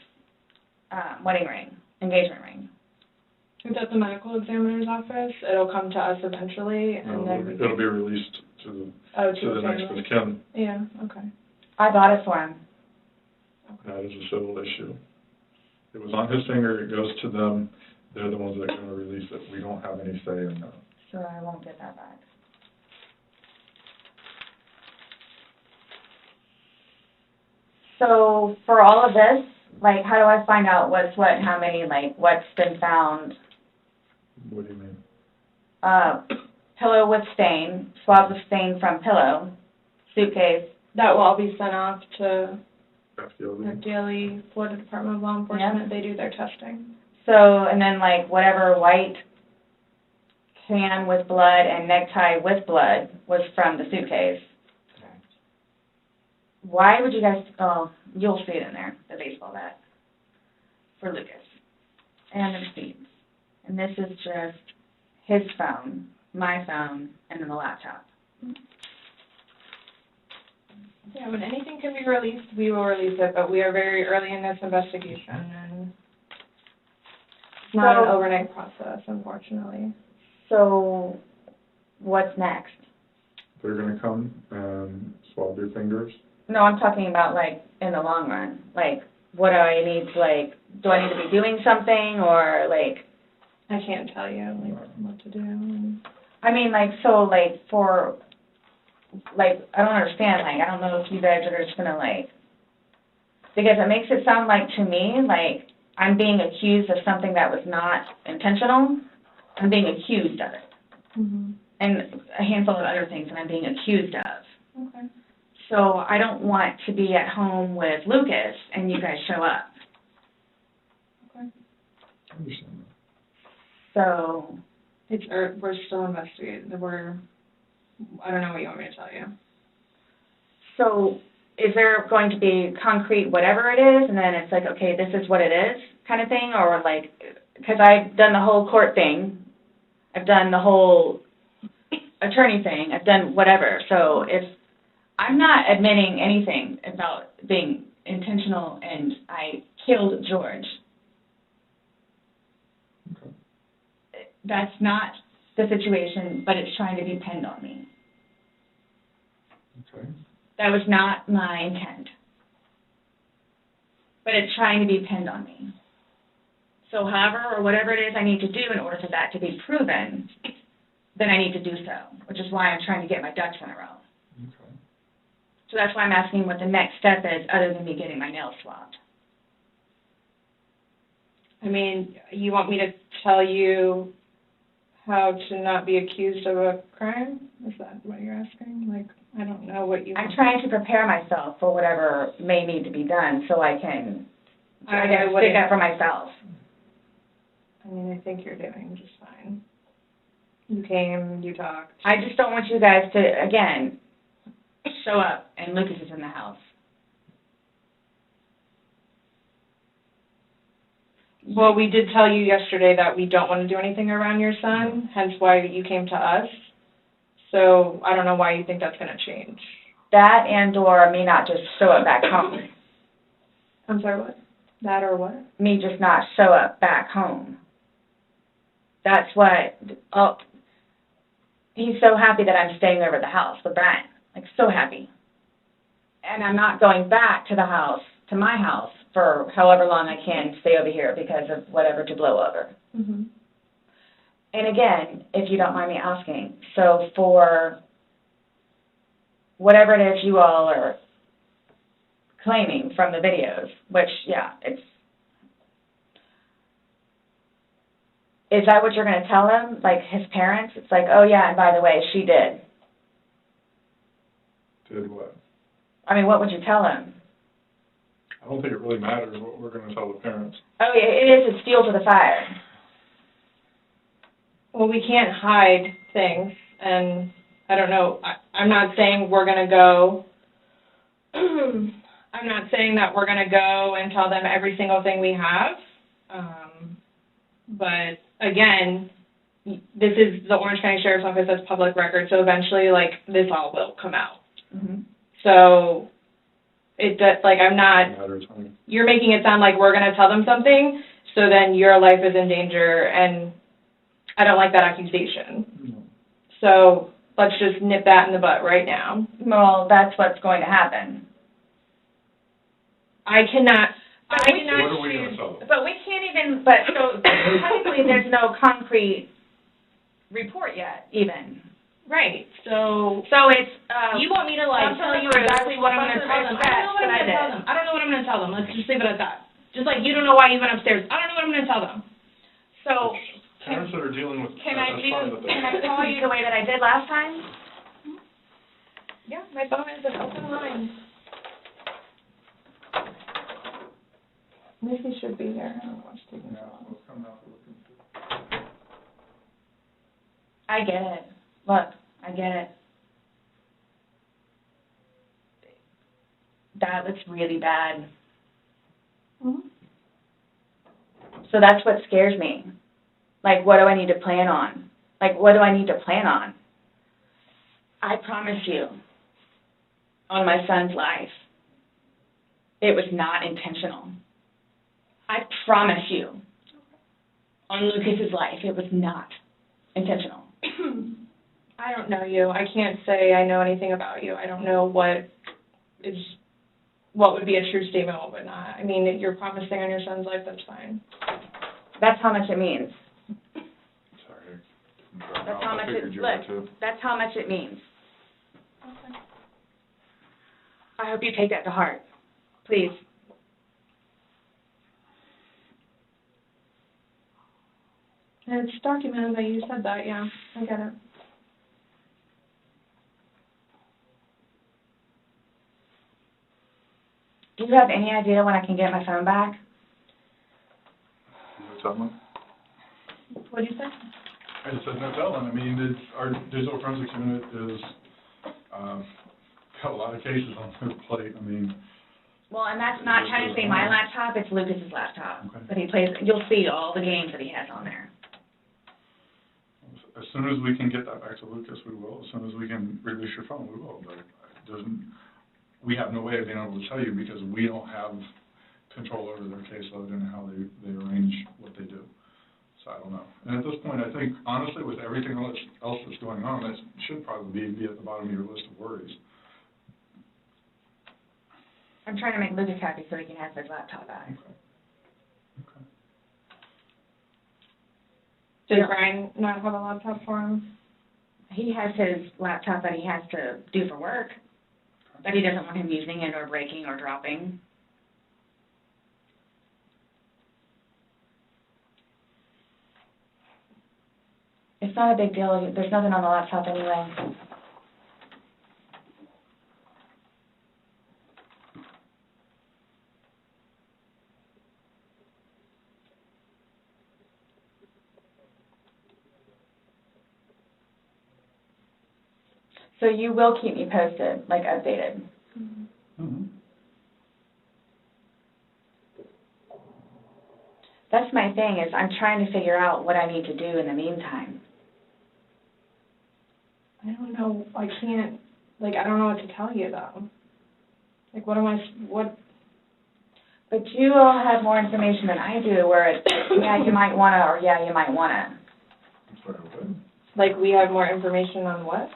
wedding ring, engagement ring? It's at the medical examiner's office. It'll come to us eventually, and then we It'll can. be released to the, Oh, to the next family. of kin. Yeah, okay. I bought it for him. That is a civil issue. It was on his finger, it goes to them, they're the ones that are gonna release it. We don't have any say in that. So I won't get that back. So for all of this, like, how do I find out what's what, how many, like, what's been found? What do you mean? Pillow with stain, swabs of stain from pillow, suitcase. That will all be sent off to FDLE? FDLE, Florida Department of Law Enforcement. They do their testing. So, and then like whatever white can with blood and necktie with blood was from the suitcase. why would you guys, oh, you'll see it in there, the baseball bat for Lucas. And the receipts. And this is just his phone, my phone, and then the laptop. Yeah, when anything can be released, we will release it, but we are very early in this investigation, and it's not an overnight process, unfortunately. So, what's next? They're gonna come and swab your fingers. No, I'm talking about, like, in the long run. Like, what do I need to, like, do I need to be doing something, or, like... I can't tell you, like, what to do. I mean, like, so, like, for, like, I don't understand, like, I don't know if you guys are just gonna, like, because it makes it sound like, to me, like, I'm being accused of something that was not intentional. I'm being accused of it. Mm-hmm. And a handful of other things that I'm being accused of. Okay. So I don't want to be at home with Lucas and you guys show up. Okay. I understand that. So, We're still investigating, I don't know what you want me to tell you. so is there going to be concrete whatever it is, and then it's like, okay, this is what it is, kind of thing, or like, because I've done the whole court thing, I've done the whole attorney thing, I've done whatever, so if I'm not admitting anything about being intentional and I killed George, Okay. that's not the situation, but it's trying to be pinned on me. Okay. That was not my intent. But it's trying to be pinned on me. So however, or whatever it is I need to do in order for that to be proven, then I need to do so, which is why I'm trying to get my ducks in a row. Okay. So that's why I'm asking what the next step is, other than me getting my nails swabbed. I mean, you want me to tell you how to not be accused of a crime? Is that what you're asking? Like, I don't know what you want. I'm trying to prepare myself for whatever may need to be done so I can, I guess, stick up for myself. I mean, I think you're doing just fine. You came, you talked. I just don't want you guys to, again, show up and Lucas is in the house. Well, we did tell you yesterday that we don't want to do anything around your son, hence why you came to us. So I don't know why you think that's going to change. That and or me not just show up back home. I'm sorry, what? That or what? Me just not show up back home. That's what, oh, he's so happy that I'm staying over at the house with Brian. Like, so happy. And I'm not going back to the house, to my house, for however long I can stay over here because of whatever to blow over. Mm-hmm. And again, if you don't mind me asking, so for whatever it is you all are claiming from the videos, which, yeah, is that what you're going to tell him, like his parents? It's like, oh, yeah, and by the way, she did. Did what? I mean, what would you tell him? I don't think it really matters what we're gonna tell the parents. Oh, yeah, it is. It's fuel to the fire. Well, we can't hide things, and I don't know, I'm not saying we're going to go, I'm not saying that we're going to go and tell them every single thing we have, but again, this is the Orange County Sheriff's Office, that's public record, so eventually, like, this all will come out. Mm-hmm. So, it does, like, I'm not, you're making it sound like we're going to tell them something, so then your life is in danger, and I don't like that accusation. No. So, let's just nip that in the butt right now. Well, that's what's going to happen. I cannot What are we gonna tell them? But we can't even, but, so, technically, there's no concrete report yet, even. Right, so it's, you want me to like tell you exactly what I'm going to tell them. I don't know what I'm going to tell them. I don't know what I'm going to tell them. Let's just leave it at that. Just like you don't know why you went upstairs. I don't know what I'm going to tell them. So Parents that are dealing with, can that's fine with I that. call you the way that I did last time? yeah, my phone is an open line. Missy should be here. I don't know what's taking so long. Let's come out and look into it. I get it. Look, I get it. that looks really bad. Mhm. So that's what scares me. Like, what do I need to plan on? Like, what do I need to plan on? I promise you, on my son's life, it was not intentional. I promise you, on Lucas's life, it was not intentional. I don't know you. I can't say I know anything about you. I don't know what would be a true statement, what would not. I mean, if you're promising on your son's life, that's fine. That's how much it means. Sorry. That's how much it, look, that's how much it means. Okay. I hope you take that to heart. Please. And it's documented that you said that, yeah. I get it. Do you have any idea when I can get my phone back? No telling. What did you say? I just said no telling. I mean, our digital forensics unit is, got a lot of cases on their plate. I mean. Well, and that's not trying to say my laptop, it's Lucas's laptop. Okay. But he plays, you'll see all the games that he has on there. As soon as we can get that back to Lucas, we will. As soon as we can release your phone, we will. But we have no way of being able to tell you because we don't have control over their caseload and how they arrange what they do. So I don't know. And at this point, I think, honestly, with everything else that's going on, that should probably be at the bottom of your list of worries. I'm trying to make Lucas happy so he can have his laptop back. Okay. Did Brian not have a laptop for him? He has his laptop that he has to do for work, but he doesn't want him using it or breaking or dropping. It's not a big deal. There's nothing on the laptop anyway. So you will keep me posted, like updated. Mm-hmm. That's my thing, is I'm trying to figure out what I need to do in the meantime. I don't know. I can't, I don't know what to tell you, though. Like, what? But you all have more information than I do, where it's, yeah, you might want to, or yeah, you might want to. I'm sorry, what? Like, we have more information on what?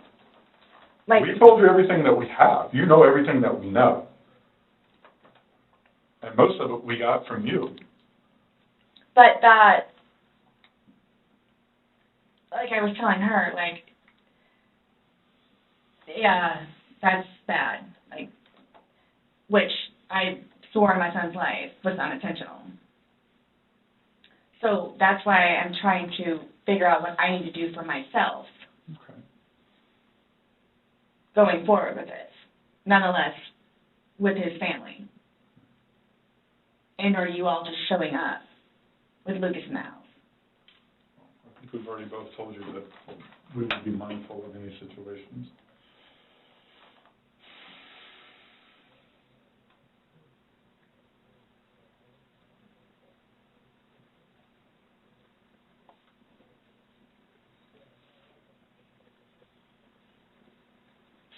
Like, We told you everything that we have. You know everything that we know. And most of it we got from you. but that, like I was telling her, like, yeah, that's bad. Like, which I swore on my son's life was unintentional. So that's why I'm trying to figure out what I need to do for myself Okay. going forward with this, nonetheless, with his family. And are you all just showing up with Lucas in the house? I think we've already both told you that we would be mindful of any situations.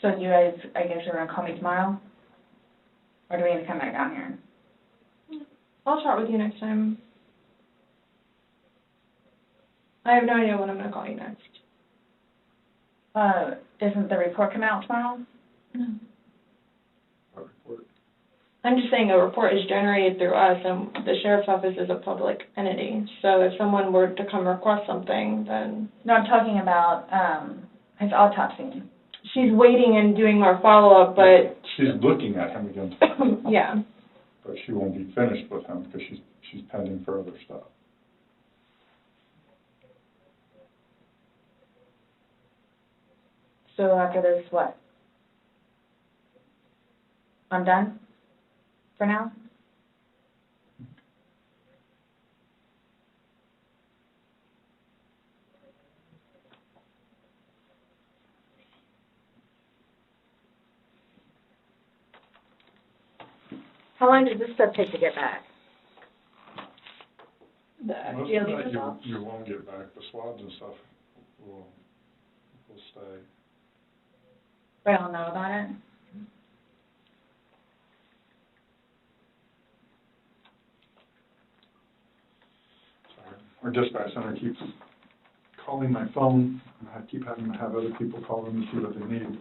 So you guys, I guess you're going to call me tomorrow? Or do we need to come back down here? I'll chat with you next time. I have no idea when I'm going to call you next. Isn't the report coming out tomorrow? No. Our report. I'm just saying a report is generated through us, and the sheriff's office is a public entity. So if someone were to come request something, then No, I'm talking about his autopsy. she's waiting and doing more follow-up, but She's looking at him again, yeah. but she won't be finished with him because she's pending for other stuff. So after this, what? I'm done? For now? How long does this stuff take to get back? The Most GLD of that results? you won't get back. The swabs and stuff will stay. But I'll know about it. Sorry. Our dispatch center keeps calling my phone, and I keep having to have other people call them to see what they need.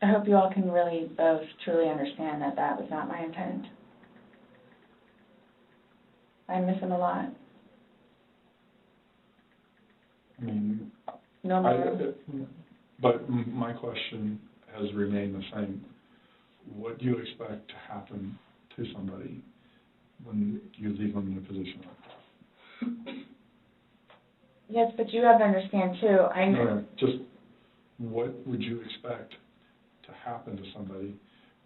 I hope you all can really both truly understand that that was not my intent. I miss him a lot. I mean, No more. but my question has remained the same. What do you expect to happen to somebody when you leave them in a position like that? Yes, but you have to understand too, I know. No, just what would you expect to happen to somebody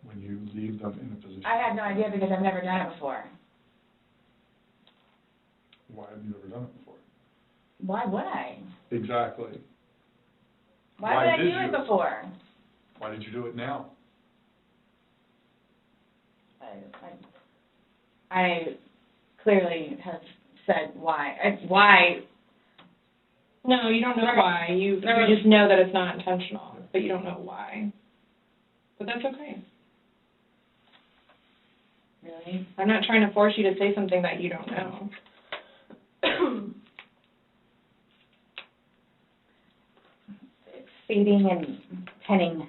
when you leave them in a position? I had no idea because I've never done it before. Why have you never done it before? Why would I? Exactly. Why would I do it before? Why did you do it now? I clearly have said why. Why? No, you don't know why. You just know that it's not intentional, but you don't know why. But that's okay. Really? I'm not trying to force you to say something that you don't know. Feeding and penning.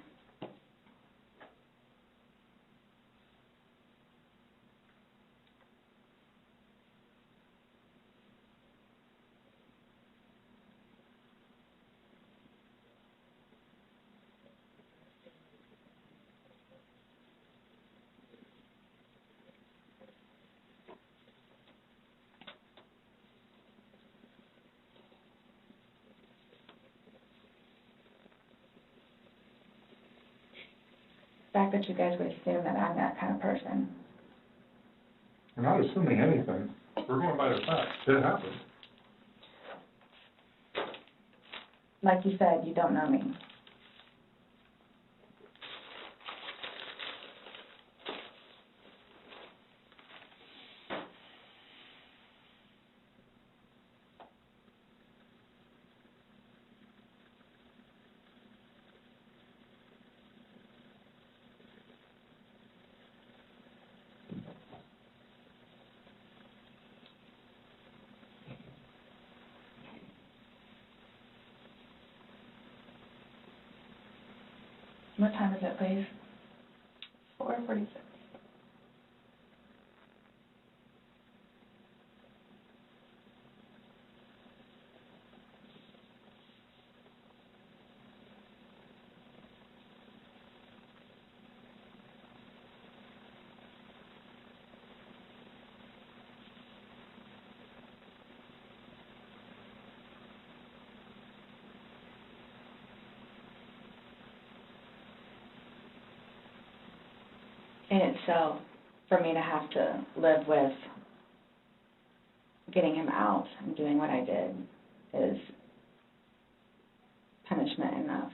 The fact that you guys would assume that I'm that kind of person. We're not assuming anything. We're going by the facts. It happened. Like you said, you don't know me. What time is it, please? 4:46. And so, for me to have to live with getting him out and doing what I did is punishment enough.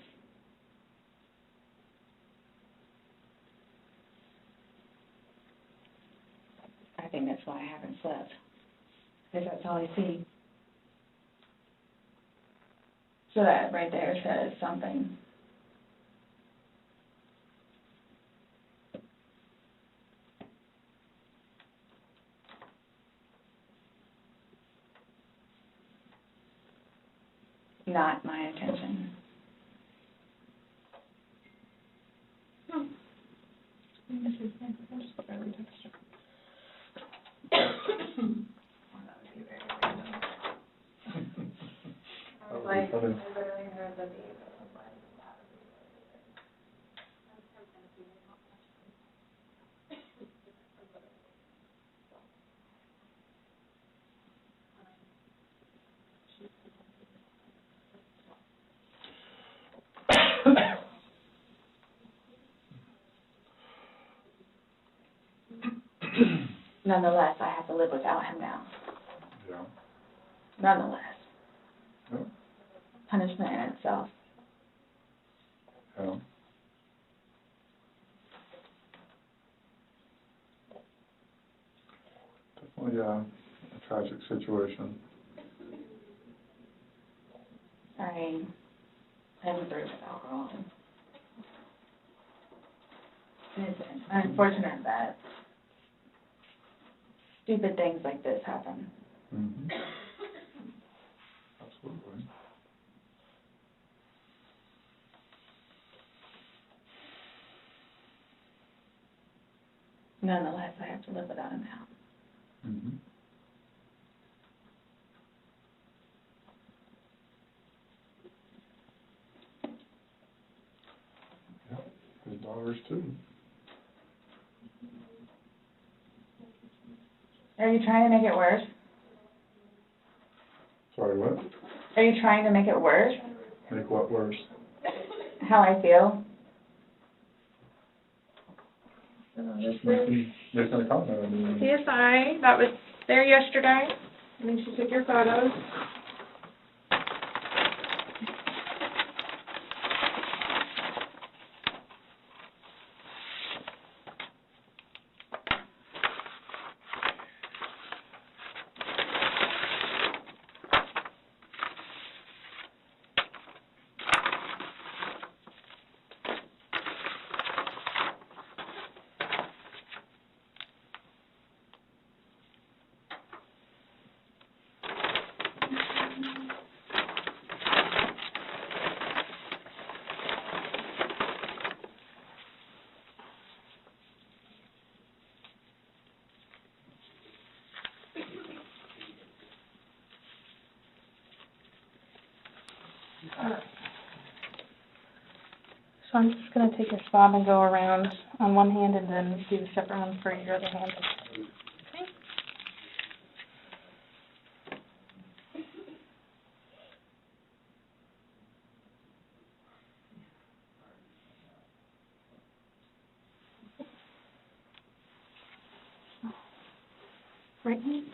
I think that's why I haven't slept, because that's all I see. So that right there says something. Not my intention. I'll just put my text. That would be funny. literally heard the beep. Nonetheless, I have to live without him now. Yeah. Nonetheless. Yeah. punishment in itself. Yeah. Definitely, a tragic situation. Sorry, I'm through with alcohol. It's unfortunate that stupid things like this happen. Mm-hmm. Absolutely. Nonetheless, I have to live without him now. Mm-hmm. Yeah, his daughters too. Are you trying to make it worse? Sorry, what? Are you trying to make it worse? Make what worse? How I feel? Make a comment. I mean, CSI, that was there yesterday. I mean, she took your photos. So I'm just going to take a swab and go around on one hand and then do the separate one for your other hand. Okay. Right hand.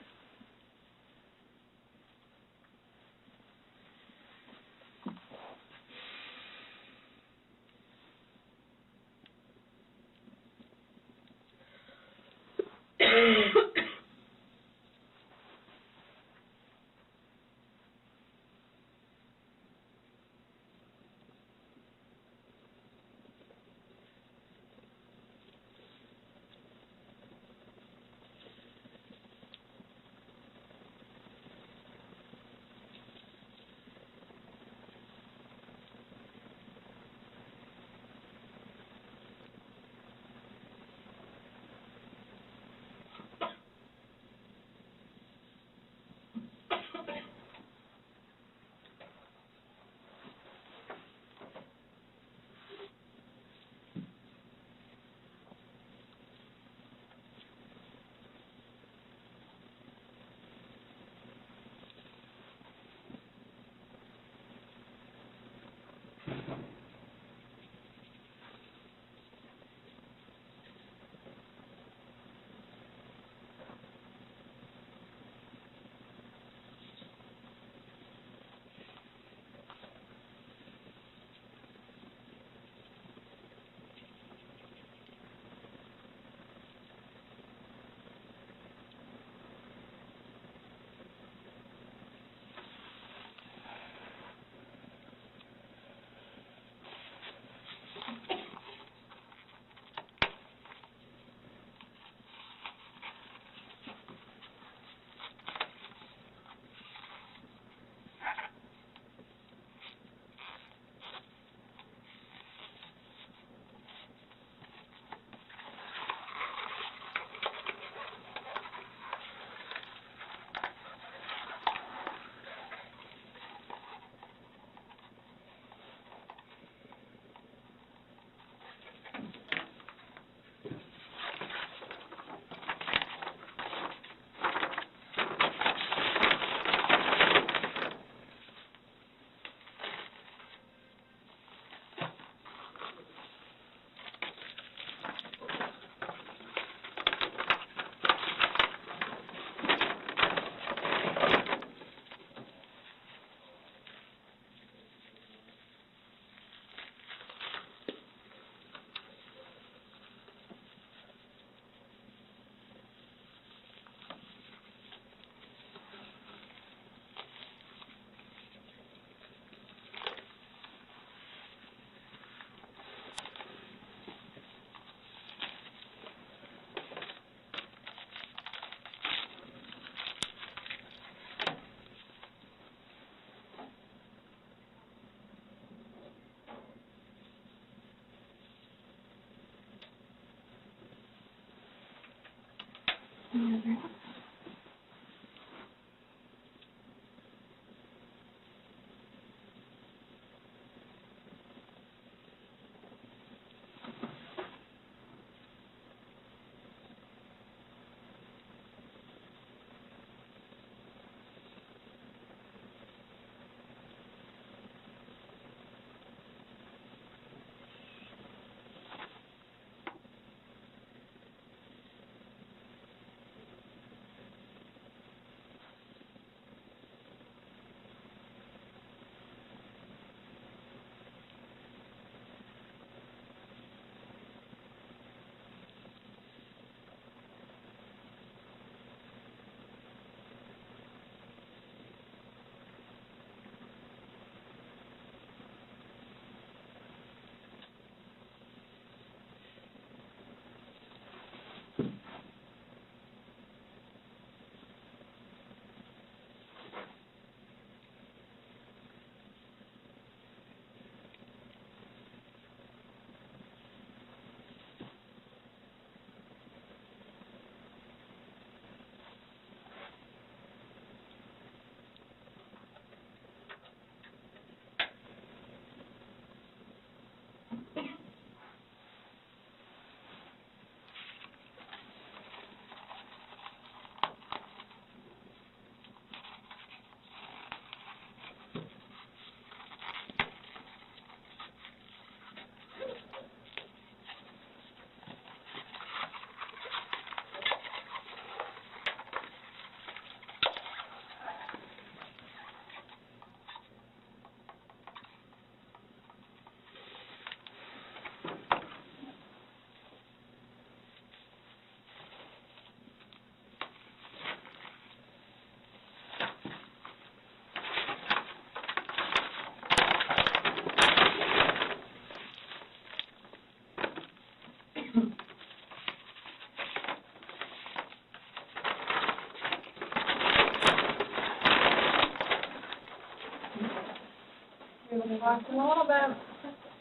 Lost in a little bit.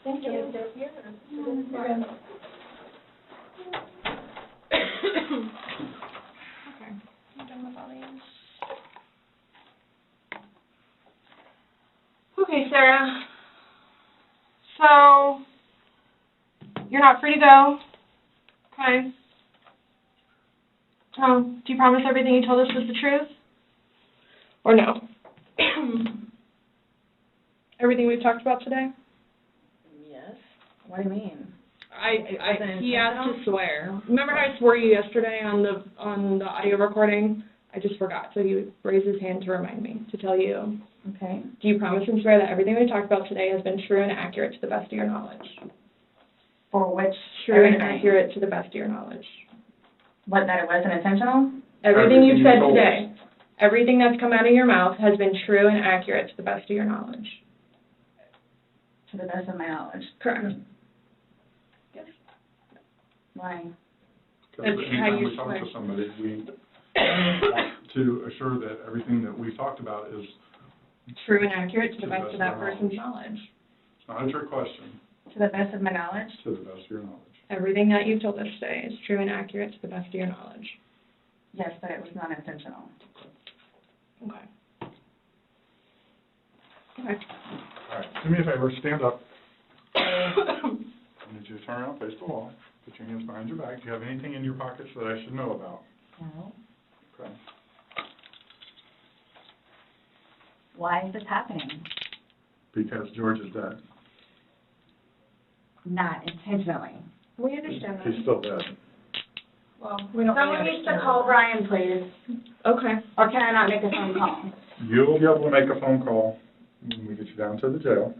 Thank you. Okay. I'm done with all these. Okay, Sarah. So, you're not free to go. Okay. Do you promise everything you told us was the truth? Or no? Everything we've talked about today? Yes. What do you mean? He asked to swear. Remember how I swore you yesterday on the audio recording? I just forgot, so he raised his hand to remind me, to tell you. Okay. Do you promise and swear that everything we talked about today has been true and accurate to the best of your knowledge? For which? True and accurate to the best of your knowledge. What, that it wasn't intentional? Everything you've said told today, everything that's come out of your mouth has been true and accurate to the best of your knowledge. To the best of my knowledge. Correct. Yes. Why? Because That's how anytime you we talk swear. to somebody, we want to assure that everything that we talked about is, True and accurate to the best of that person's knowledge. it's not a trick question, To the best of my knowledge? to the best of your knowledge. Everything that you've told us today is true and accurate to the best of your knowledge. Yes, but it was not intentional. Okay. Okay. All right, do me a favor, stand up. I need you to turn around, face the wall, put your hands behind your back. Do you have anything in your pockets that I should know about? No. Okay. Why is this happening? Because George is dead. Not intentionally. We understand that. He's still dead. Well, we don't Someone really needs to understand call that. Brian, please. Okay. Or can I not make a phone call? You'll be able to make a phone call when we get you down to the jail.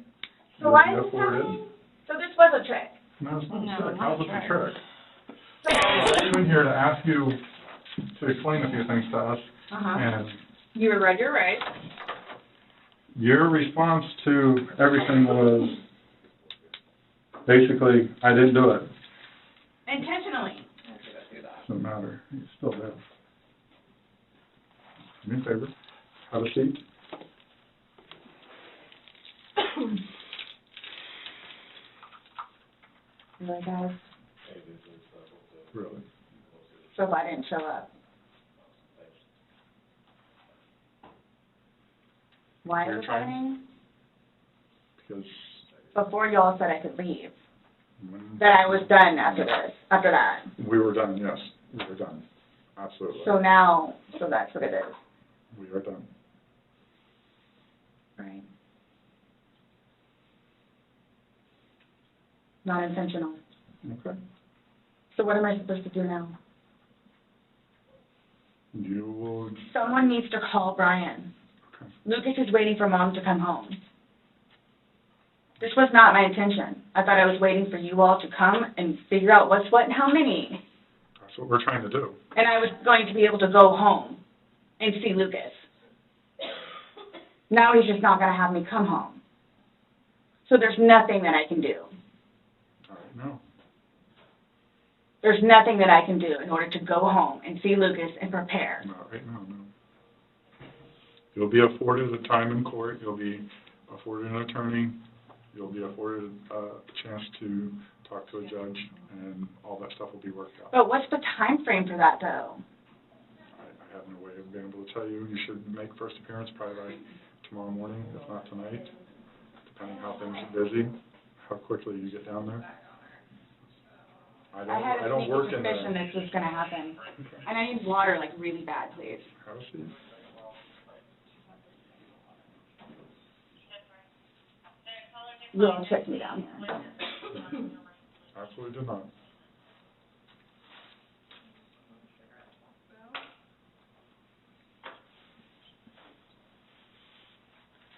So why is You'll this know where it happening? So this was a trick. No, it's not No, a trick. not How's a it a trick. trick? I'm in here to ask you to explain a few things to us, and You were read your rights. your response to everything was basically, I didn't do it. Intentionally. Doesn't matter. He's still dead. Do me a favor. Have a seat. Really, guys? Really. So if I didn't show up? Why You're is it trying- happening? Because Before y'all said I could leave, when that I was done after that. we were done, yes, we were done. Absolutely. So now, so that's what it is. We are done. Right. Not intentional. Okay. So what am I supposed to do now? You will, Someone needs to call Brian. okay. Lucas is waiting for Mom to come home. This was not my intention. I thought I was waiting for you all to come and figure out what's what and how many. That's what we're trying to do. And I was going to be able to go home and see Lucas. Now he's just not going to have me come home. So there's nothing that I can do. All right, no. There's nothing that I can do in order to go home and see Lucas and prepare. Not right now, no. You'll be afforded a time in court, you'll be afforded an attorney, you'll be afforded a chance to talk to a judge, and all that stuff will be worked out. But what's the time frame for that, though? I have no way of being able to tell you. You should make first appearance probably by tomorrow morning, if not tonight, depending how things are busy, how quickly you get down there. I had a don't sneaky work in suspicion there. this was going to happen. Okay. And I need water, like, really bad, please. Have a seat. You all check me down here. Absolutely did not.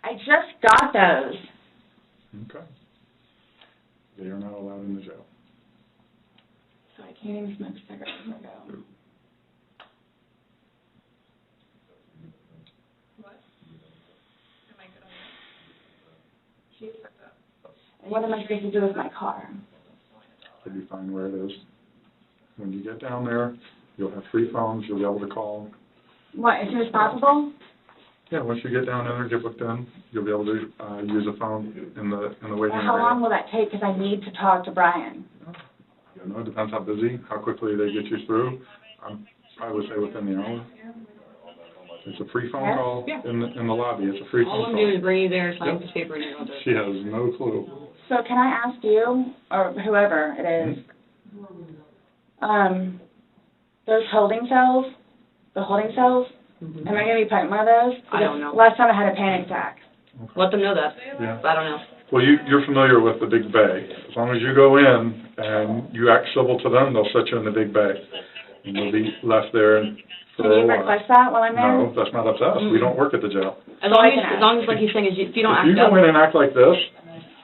I just got those. Okay. They are not allowed in the jail. So I can't even smoke cigarettes when I go. What am I supposed to do with my car? You'll be fine where it is. When you get down there, you'll have 3 phones, you'll be able to call. What, as soon as possible? Yeah, once you get down there, get booked in, you'll be able to use a phone in the waiting area. How long will that take? Because I need to talk to Brian. You know, it depends how busy, how quickly they get you through. I would say within the hour. It's a free phone call in the lobby. It's a free phone call. All I'm doing is bringing you there, sign this paper, and you're all done. She has no clue. So can I ask you, or whoever it is, those holding cells, the holding cells, am I going to be put in one of those? I don't know. Last time I had a panic attack. Let them know that. Yeah. I don't know. Well, you're familiar with the big bay. As long as you go in and you act civil to them, they'll set you in the big bay. And you'll be left there for Can a you while. request that while I'm there? No, that's not up to us. We don't work at the jail. As long as, like he's saying, is if you don't If act you go up, in and act like this,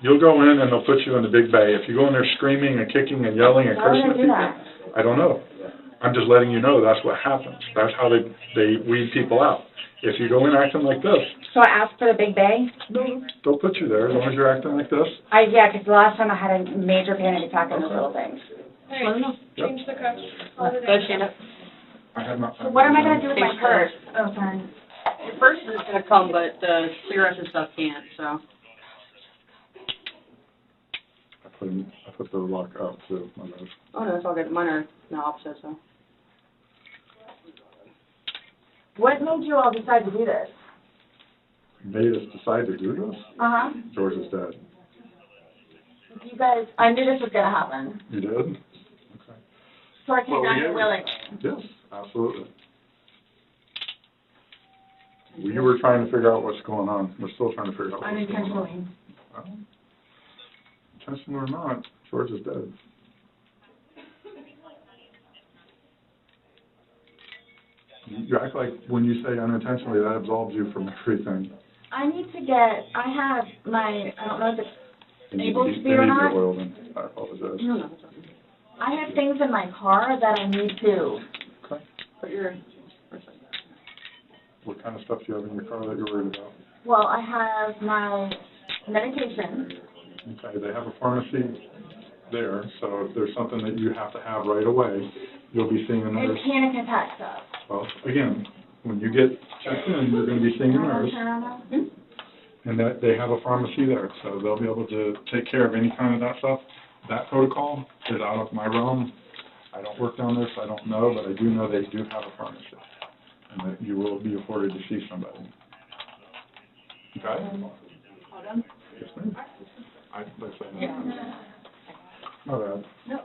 you'll go in and they'll put you in the big bay. If you go in there screaming and kicking and yelling and Why would cursing I at do people, that? I don't know. I'm just letting you know that's what happens. That's how they weed people out. If you go in acting like this, So I asked for the big bay? they'll put you there as long as you're acting like this. Yeah, because the last time I had a major panic attack on those little things. let them know. Change the cuffs. Go ahead, stand up. I have not. So what am I going to do with my purse? Oh, sorry. Your purse is gonna come, but the cigarettes and stuff can't, so. I put the lock up too, my bad. Oh, no, it's all good. Mine are the opposite, so. What made you all decide to do this? Made us decide to do this? Uh-huh. George is dead. You guys, I knew this was going to happen. You did? Okay. So I came Well, down yeah. here willing. Yes, absolutely. We were trying to figure out what's going on. We're still trying to figure out what's going on. Unintentionally. Intentional or not, George is dead. You act like when you say unintentionally, that absolves you from everything. I need to get, I have my, I don't know if it's And able you to be or need not. your oil, then I apologize. No, no, it's okay. I have things in my car that I need to. Okay. But you're, What kind of stuff do you have in your car that you're worried about? Well, I have my medication. Okay, they have a pharmacy there, so if there's something that you have to have right away, you'll be seeing a nurse. It's panic attack stuff. Well, again, when you get checked in, you're going to be seeing a nurse, and that they have a pharmacy there, so they'll be able to take care of any kind of that stuff. That protocol is out of my realm. I don't work down there, so I don't know, but I do know they do have a pharmacy, and that you will be afforded to see somebody. Okay? All done? Yes, ma'am. I, let's say. My bad. No.